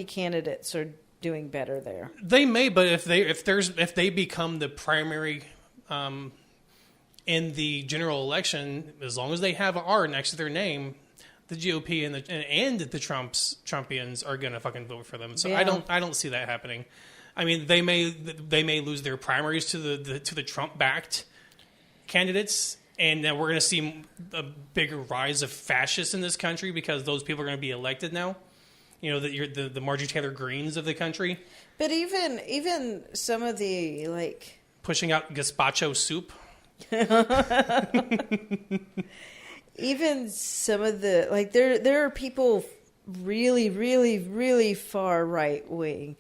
candidates are doing better there. They may, but if they become the primary in the general election, as long as they have an R next to their name, the GOP and the Trumpians are gonna fucking vote for them. So yeah. I don't see that happening. I mean, they may lose their primaries to the Trump-backed candidates, and then we're gonna see a bigger rise of fascists in this country because those people are gonna be elected now. You know, the Marjorie Taylor Greens of the country. But even some of the like pushing out gazpacho soup. Even some of the like there are people really, really, really far right wing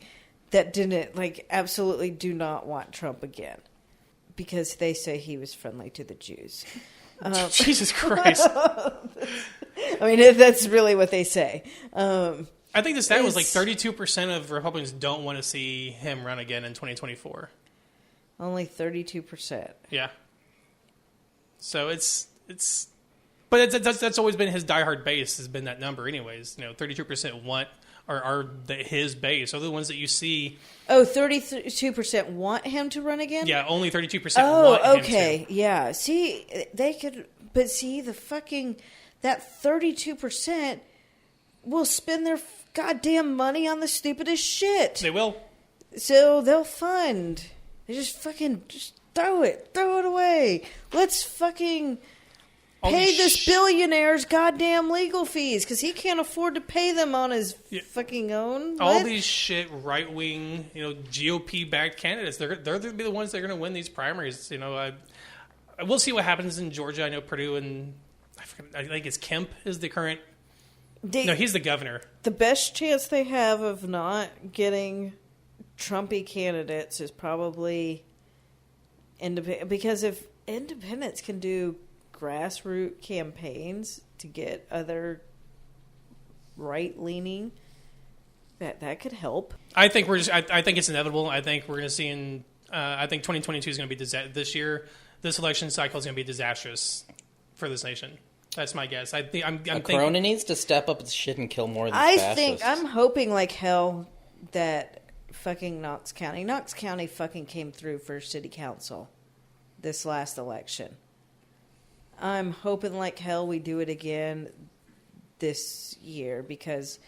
that didn't absolutely do not want Trump again because they say he was friendly to the Jews. Jesus Christ! I mean, that's really what they say. I think the stat was like 32% of Republicans don't want to see him run again in 2024. Only 32%. Yeah. So but that's always been his diehard base, has been that number anyways. 32% want his base. Are the ones that you see. Oh, 32% want him to run again? Yeah, only 32% want him to. Okay. Yeah. See, they could, but see that 32% will spend their goddamn money on the stupidest shit. They will. So they'll fund. They just throw it away. Let's fucking pay this billionaire's goddamn legal fees because he can't afford to pay them on his fucking own. All these shit right wing, GOP backed candidates. They're going to be the ones that are going to win these primaries. We'll see what happens in Georgia. I know Purdue and I think it's Kemp is the current. No, he's the governor. The best chance they have of not getting Trumpy candidates is probably independent, because if independents can do grassroots campaigns to get other right-leaning, that could help. I think I think it's inevitable. I think we're going to see I think 2022 is going to be this year. This election cycle is going to be disastrous for this nation. That's my guess. Corona needs to step up its shit and kill more of these fascists. I'm hoping like hell that fucking Knox County fucking came through for city council this last election. I'm hoping like hell we do it again this year because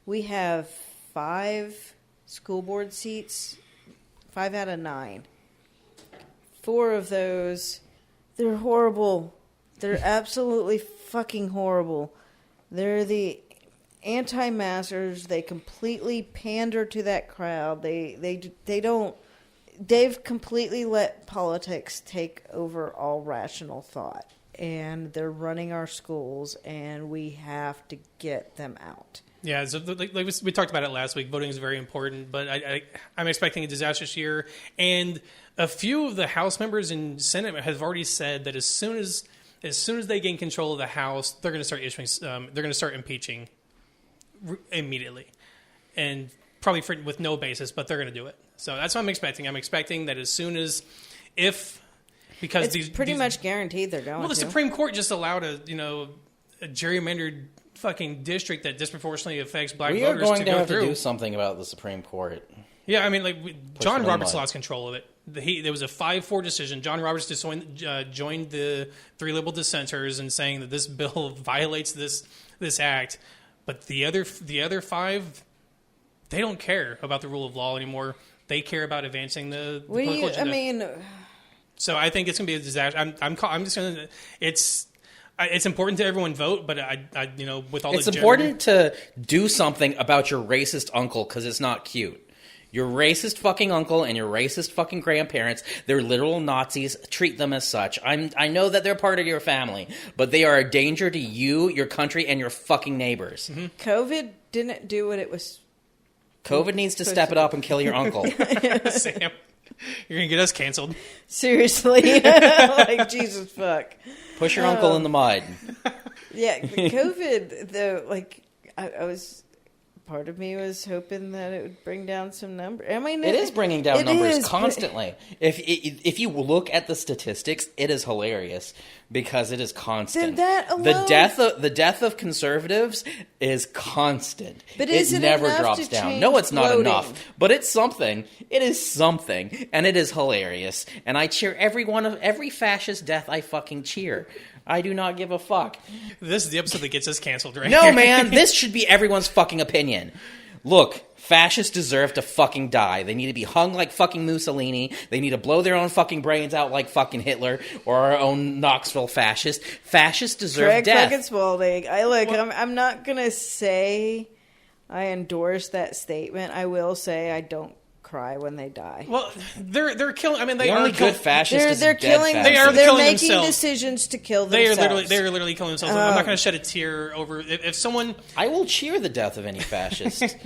we have 5 school board seats, 5 out of 9. 4 of those, they're horrible. They're absolutely fucking horrible. They're the anti-maskers. They completely pander to that crowd. They don't. They've completely let politics take over all rational thought, and they're running our schools, and we have to get them out. Yeah, so like we talked about it last week. Voting is very important, but I'm expecting a disastrous year. And a few of the House members in Senate have already said that as soon as they gain control of the House, they're going to start issuing. They're going to start impeaching immediately, and probably with no basis, but they're going to do it. So that's what I'm expecting. I'm expecting that as soon as because it's these pretty much guaranteed they're going. Well, the to. Supreme Court just allowed a gerrymandered fucking district that disproportionately affects black voters to go through. We are going to have to do something about the Supreme Court. Yeah, I mean, John Roberts lost control of it. There was a 5-4 decision. John Roberts joined the 3 liberal dissenters in saying that this bill violates this act. But the other 5, they don't care about the rule of law anymore. They care about advancing the political agenda. So I think it's going to be a disaster. I'm just going to. It's important to everyone vote, but with all it's important to do something about your racist uncle because it's not cute. Your racist fucking uncle and your racist fucking grandparents, they're literal Nazis. Treat them as such. I know that they're part of your family, but they are a danger to you, your country, and your fucking neighbors. Mm-hmm. COVID didn't do what it was. COVID needs to step it up and kill your uncle. Sam, you're going to get us canceled. Seriously. Like, Jesus fuck. Push your uncle in the mud. Yeah, COVID, though, like, I was... Part of me was hoping that it would bring down some numbers. I mean, it is bringing down numbers constantly. If you look at the statistics, it is hilarious because it is constant. That alone, the death of conservatives is constant. But it never drops down. No, it's not enough. But it's something. It is something, and it is hilarious. And I cheer every fascist death. I fucking cheer. I do not give a fuck. This is the episode that gets us canceled, right? No, man. This should be everyone's fucking opinion. Look, fascists deserve to fucking die. They need to be hung like fucking Mussolini. They need to blow their own fucking brains out like fucking Hitler or our own Knoxville fascist. Fascists deserve death. Craig Spalding. I'm not going to say I endorse that statement. I will say I don't cry when they die. Well, they're killing. I mean, the only good fascist they're killing. They're making decisions to kill themselves. They are literally killing themselves. I'm not going to shed a tear over if someone. I will cheer the death of any fascist.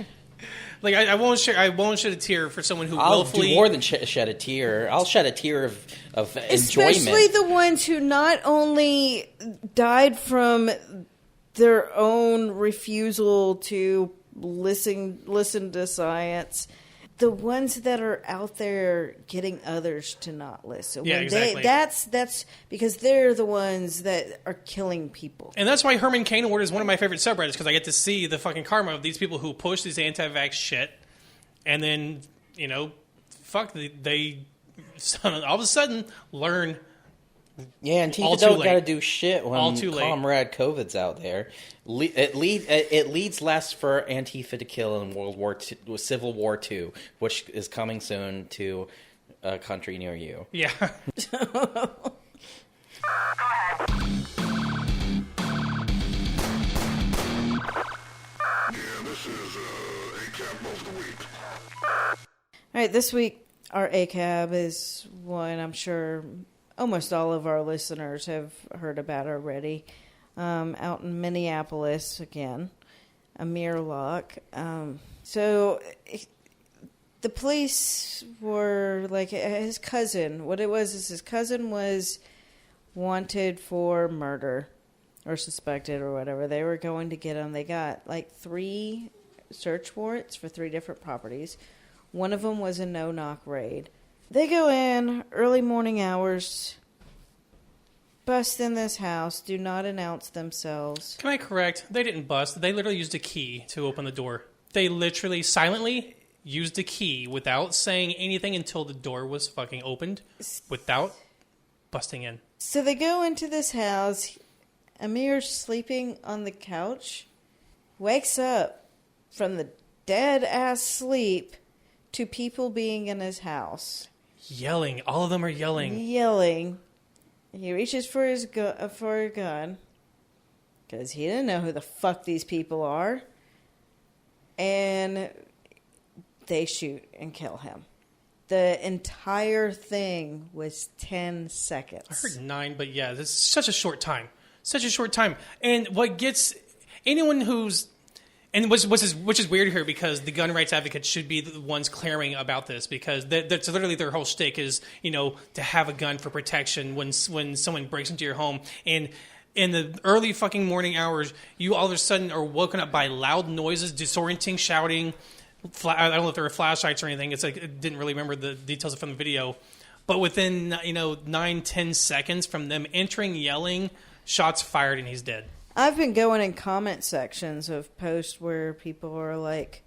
Like I won't shed a tear for someone who I'll willfully. do more than shed a tear. I'll shed a tear of enjoyment. Especially the ones who not only died from their own refusal to listen to science. The ones that are out there getting others to not listen. Yeah, exactly. That's because they're the ones that are killing people. And that's why Herman Cain Award is one of my favorite subreddits, because I get to see the fucking karma of these people who push this anti-vax shit, and then, they all of a sudden learn. Yeah, and Antifa don't got to do shit when Comrade COVID's out there. It leads less for Antifa to kill in Civil War II, which is coming soon to a country near you. Yeah. Go ahead. Yeah, this is ACAB most of the week. All right, this week our ACAB is one I'm sure almost all of our listeners have heard about already. Out in Minneapolis again, Amir Locke. So the police were like his cousin. What it was is his cousin was wanted for murder or suspected or whatever. They were going to get him. They got like 3 search warrants for 3 different properties. One of them was a no-knock raid. They go in early morning hours, bust in this house, do not announce themselves. Can I correct? They didn't bust. They literally used a key to open the door. They literally silently used a key without saying anything until the door was fucking opened, without busting in. So they go into this house. Amir's sleeping on the couch, wakes up from the dead-ass sleep to people being in his house. Yelling. All of them are yelling. Yelling. He reaches for his for a gun, because he didn't know who the fuck these people are. And they shoot and kill him. The entire thing was 10 seconds. I heard 9, but yeah, this is such a short time. Such a short time. And what gets anyone who's... And which is weird here, because the gun rights advocates should be the ones clearing about this, because that's literally their whole shtick is, to have a gun for protection when someone breaks into your home. And in the early fucking morning hours, you all of a sudden are woken up by loud noises, disorienting, shouting. I don't know if there were flashlights or anything. It's like I didn't really remember the details from the video. But within 9-10 seconds from them entering, yelling, shots fired, and he's dead. I've been going in comment sections of posts where people are like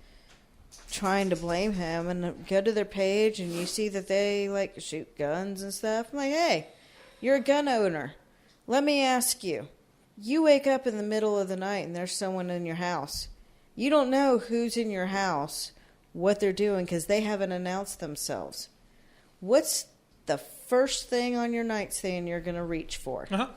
trying to blame him, and go to their page and you see that they like shoot guns and stuff. I'm like, hey, you're a gun owner. Let me ask you. You wake up in the middle of the night and there's someone in your house. You don't know who's in your house, what they're doing, because they haven't announced themselves. What's the first thing on your nightstand you're going to reach for? Uh-huh.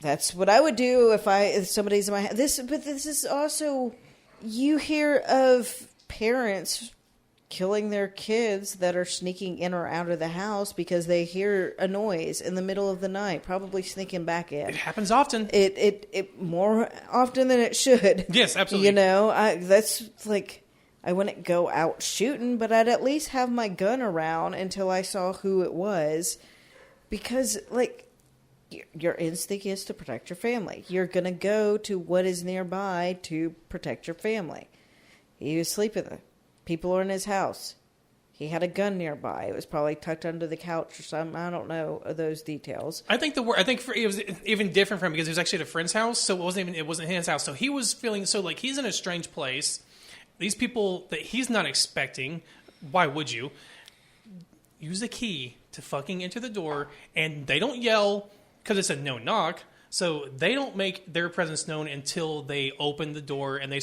That's what I would do if somebody's in my house. But this is also, you hear of parents killing their kids that are sneaking in or out of the house because they hear a noise in the middle of the night, probably sneaking back in. It happens often. It more often than it should. Yes, absolutely. That's like, I wouldn't go out shooting, but I'd at least have my gun around until I saw who it was. Because, like, your instinct is to protect your family. You're going to go to what is nearby to protect your family. He was sleeping. People are in his house. He had a gun nearby. It was probably tucked under the couch or something. I don't know those details. I think it was even different for him because he was actually at a friend's house, so it wasn't his house. So he was feeling like he's in a strange place. These people that he's not expecting. Why would you use a key to fucking enter the door? And they don't yell because it's a no knock. So they don't make their presence known until they open the door and they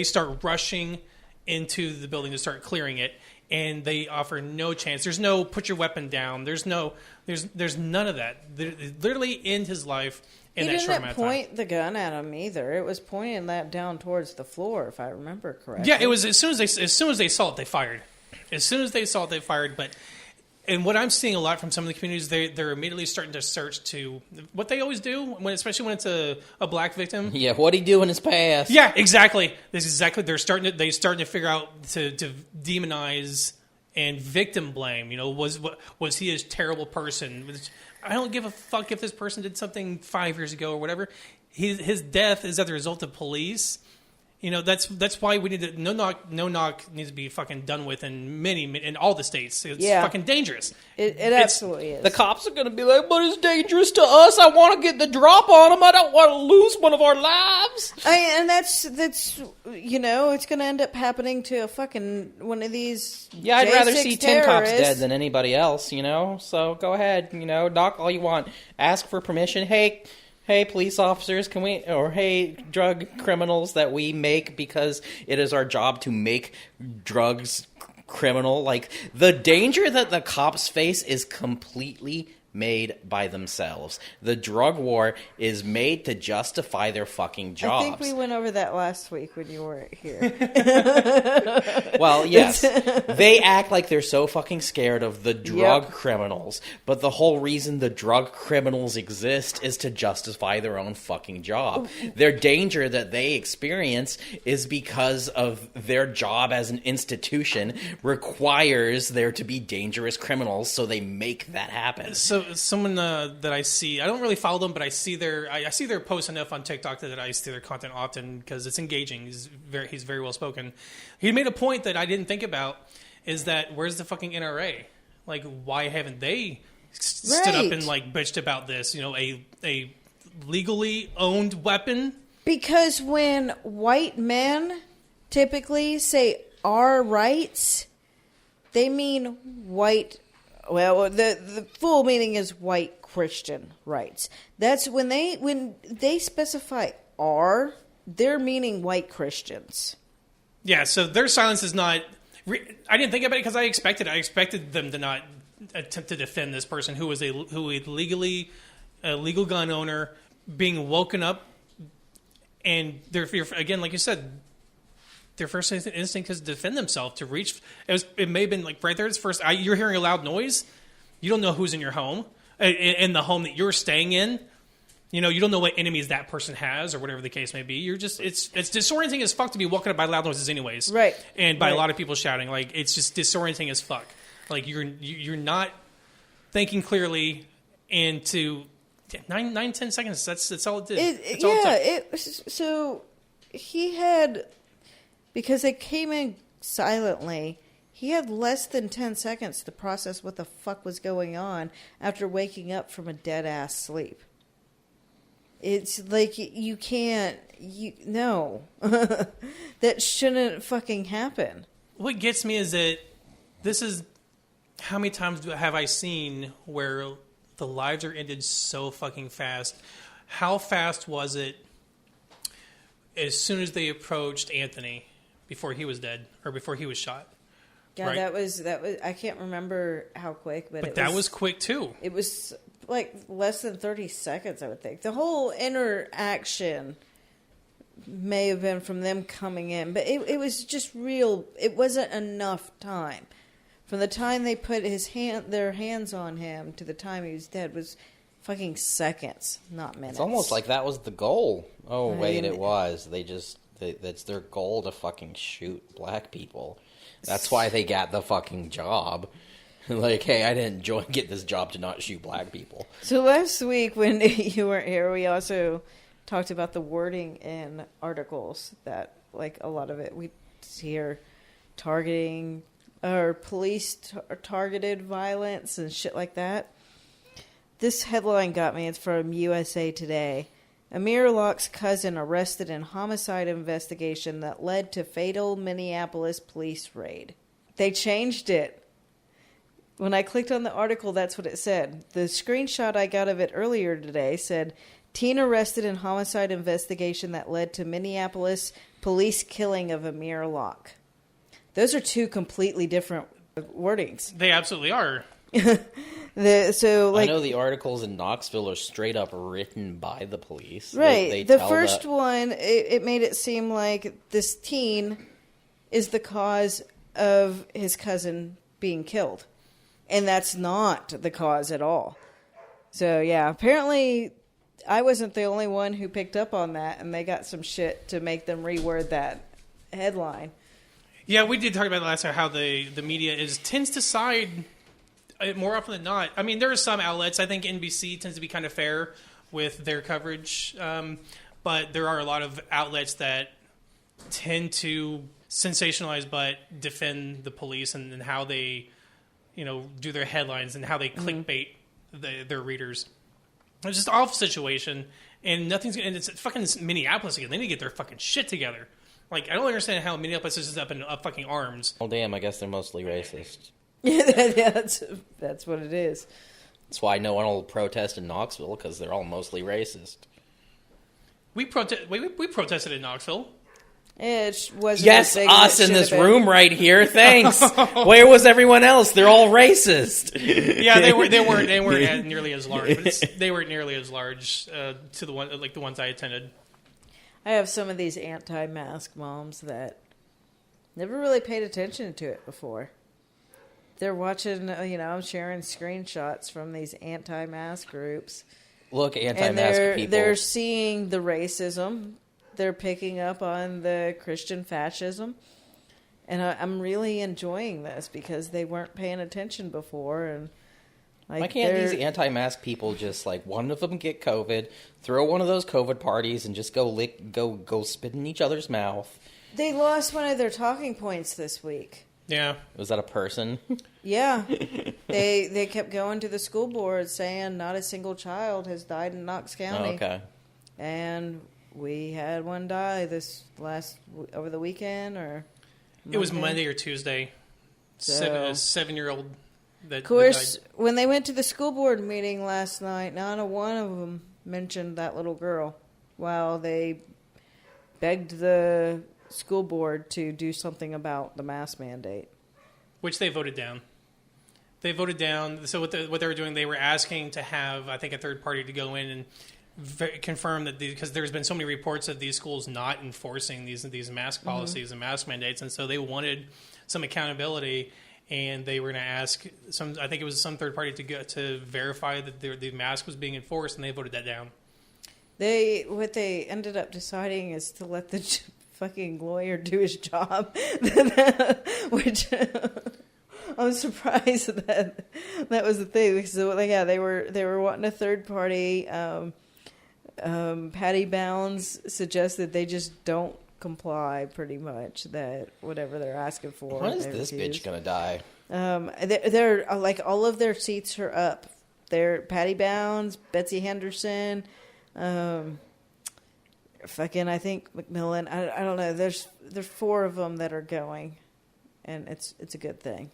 start rushing into the building to start clearing it, and they offer no chance. There's no put your weapon down. There's none of that. They literally end his life in that short amount of time. He didn't point the gun at him either. It was pointing that down towards the floor, if I remember correctly. Yeah, it was as soon as they saw it, they fired. As soon as they saw it, they fired. And what I'm seeing a lot from some of the communities, they're immediately starting to search to what they always do, especially when it's a black victim. Yeah, what'd he do in his past? Yeah, exactly. This is exactly. They're starting to figure out to demonize and victim blame. Was he a terrible person? I don't give a fuck if this person did something 5 years ago or whatever. His death is as a result of police. That's why we need to no knock needs to be fucking done with in all the states. It's fucking dangerous. It absolutely is. The cops are going to be like, but it's dangerous to us. I want to get the drop on them. I don't want to lose one of our lives. And that's it's going to end up happening to a fucking one of these. Yeah, I'd rather see 10 cops terrorists. dead than anybody else. So go ahead. Knock all you want. Ask for permission. Hey, police officers, hey, drug criminals that we make because it is our job to make drugs criminal. Like, the danger that the cops face is completely made by themselves. The drug war is made to justify their fucking jobs. I think we went over that last week when you weren't here. Well, yes. They act like they're so fucking scared of the drug criminals, but the whole reason the drug criminals exist is to justify their own fucking job. Their danger that they experience is because of their job as an institution requires there to be dangerous criminals, so they make that happen. So someone that I see, I don't really follow them, but I see their posts enough on TikTok that I see their content often because it's engaging. He's very well spoken. He made a point that I didn't think about, is that where's the fucking NRA? Like, why haven't they stood up and like bitched about this? A legally owned weapon. Because when white men typically say our rights, they mean white. Well, the full meaning is white Christian rights. That's when they specify our, they're meaning white Christians. Yeah, so their silence is not... I didn't think about it because I expected them to not attempt to defend this person who was a legal gun owner being woken up, and again, like you said, their first instinct is to defend themselves. To reach, it may have been like right there. It's first. You're hearing a loud noise. You don't know who's in your home, in the home that you're staying in. You know, you don't know what enemies that person has or whatever the case may be. You're just it's disorienting as fuck to be woken up by loud noises, anyways. Right. And by a lot of people shouting, like it's just disorienting as fuck. Like you're not thinking clearly, and to 9-10 seconds. That's all it did. So he had, because they came in silently, he had less than 10 seconds to process what the fuck was going on after waking up from a dead ass sleep. It's like you can't. No, that shouldn't fucking happen. What gets me is that this is how many times have I seen where the lives are ended so fucking fast. How fast was it as soon as they approached Anthony before he was dead or before he was shot? Yeah, right? that was. I can't remember how quick, but that was quick too. It was like less than 30 seconds, I would think. The whole interaction may have been from them coming in, but it was just real. It wasn't enough time. From the time they put their hands on him to the time he was dead was fucking seconds, not minutes. It's almost like that was the goal. Oh, wait, it was. That's their goal to fucking shoot black people. That's why they got the fucking job. Like, hey, I didn't get this job to not shoot black people. So last week when you weren't here, we also talked about the wording in articles that, like, a lot of it we hear targeting or police targeted violence and shit like that. This headline got me. It's from USA Today. Amir Locke's cousin arrested in homicide investigation that led to fatal Minneapolis police raid. They changed it. When I clicked on the article, that's what it said. The screenshot I got of it earlier today said, teen arrested in homicide investigation that led to Minneapolis police killing of Amir Locke. Those are two completely different wordings. They absolutely are. I know the articles in Knoxville are straight up written by the police. Right. The first one, it made it seem like this teen is the cause of his cousin being killed. And that's not the cause at all. So, yeah, apparently I wasn't the only one who picked up on that, and they got some shit to make them reword that headline. Yeah, we did talk about last time how the media tends to side more often than not. I mean, there are some outlets. I think NBC tends to be kind of fair with their coverage, but there are a lot of outlets that tend to sensationalize but defend the police and how they, do their headlines and how they clickbait their readers. It's just an awful situation, and and it's fucking Minneapolis again. They need to get their fucking shit together. Like, I don't understand how Minneapolis is up in fucking arms. Oh, damn, I guess they're mostly racist. Yeah, that's what it is. That's why no one will protest in Knoxville, because they're all mostly racist. We protested in Knoxville. It wasn't. Yes, us in this room right here. Thanks. Where was everyone else? They're all racist. Yeah, they weren't nearly as large. But they weren't nearly as large to the ones I attended. I have some of these anti-mask moms that never really paid attention to it before. They're watching, I'm sharing screenshots from these anti-mask groups. Look, anti-mask people. They're seeing the racism. They're picking up on the Christian fascism. And I'm really enjoying this because they weren't paying attention before. And why can't these anti-mask people just, one of them get COVID, throw one of those COVID parties, and just go spit in each other's mouth? They lost one of their talking points this week. Yeah. Was that a person? Yeah. They kept going to the school board saying not a single child has died in Knox County. Oh, okay. And we had one die over the weekend, or It was Monday or Tuesday. So- A 7-year-old that of course, that died. when they went to the school board meeting last night, not a one of them mentioned that little girl while they begged the school board to do something about the mask mandate. Which they voted down. They voted down. So what they were doing, they were asking to have, I think, a third party to go in and confirm that, because there's been so many reports of these schools not enforcing these mask policies and mask mandates, and so they wanted some accountability, and they were going to ask I think it was some third party to verify that the mask was being enforced, and they voted that down. What they ended up deciding is to let the fucking lawyer do his job, which I'm surprised that was the thing, because they were wanting a third party. Patty Bounds suggested they just don't comply, pretty much, that whatever they're asking for. When is this bitch gonna die? They're like, all of their seats are up. They're Patty Bounds, Betsy Henderson, fucking, I think McMillan. I don't know. There's 4 of them that are going, and it's a good thing.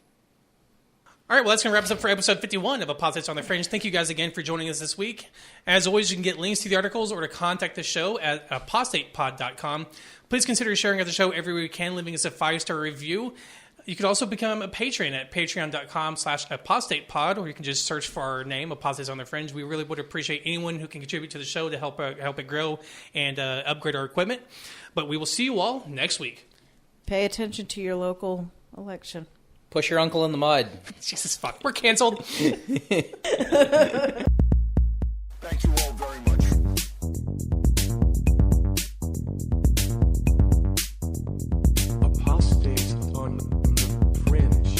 All right, well, that's going to wrap us up for episode 51 of Apostates on the Fringe. Thank you guys again for joining us this week. As always, you can get links to the articles or to contact the show at apostatepod.com. Please consider sharing out the show everywhere you can, leaving us a 5-star review. You could also become a patron at patreon.com/apostatepod, or you can just search for our name, Apostates on the Fringe. We really would appreciate anyone who can contribute to the show to help it grow and upgrade our equipment. But we will see you all next week. Pay attention to your local election. Push your uncle in the mud. Jesus fuck, we're canceled. Thank you all very much. Apostates on the Fringe.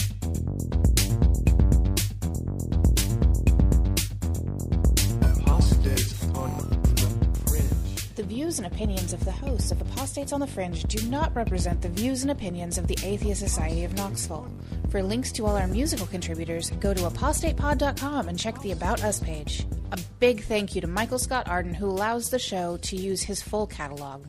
Apostates on the Fringe. The views and opinions of the hosts of Apostates on the Fringe do not represent the views and opinions of the Atheist Society of Knoxville. For links to all our musical contributors, go to apostatepod.com and check the About Us page. A big thank you to Michael Scott Arden, who allows the show to use his full catalog.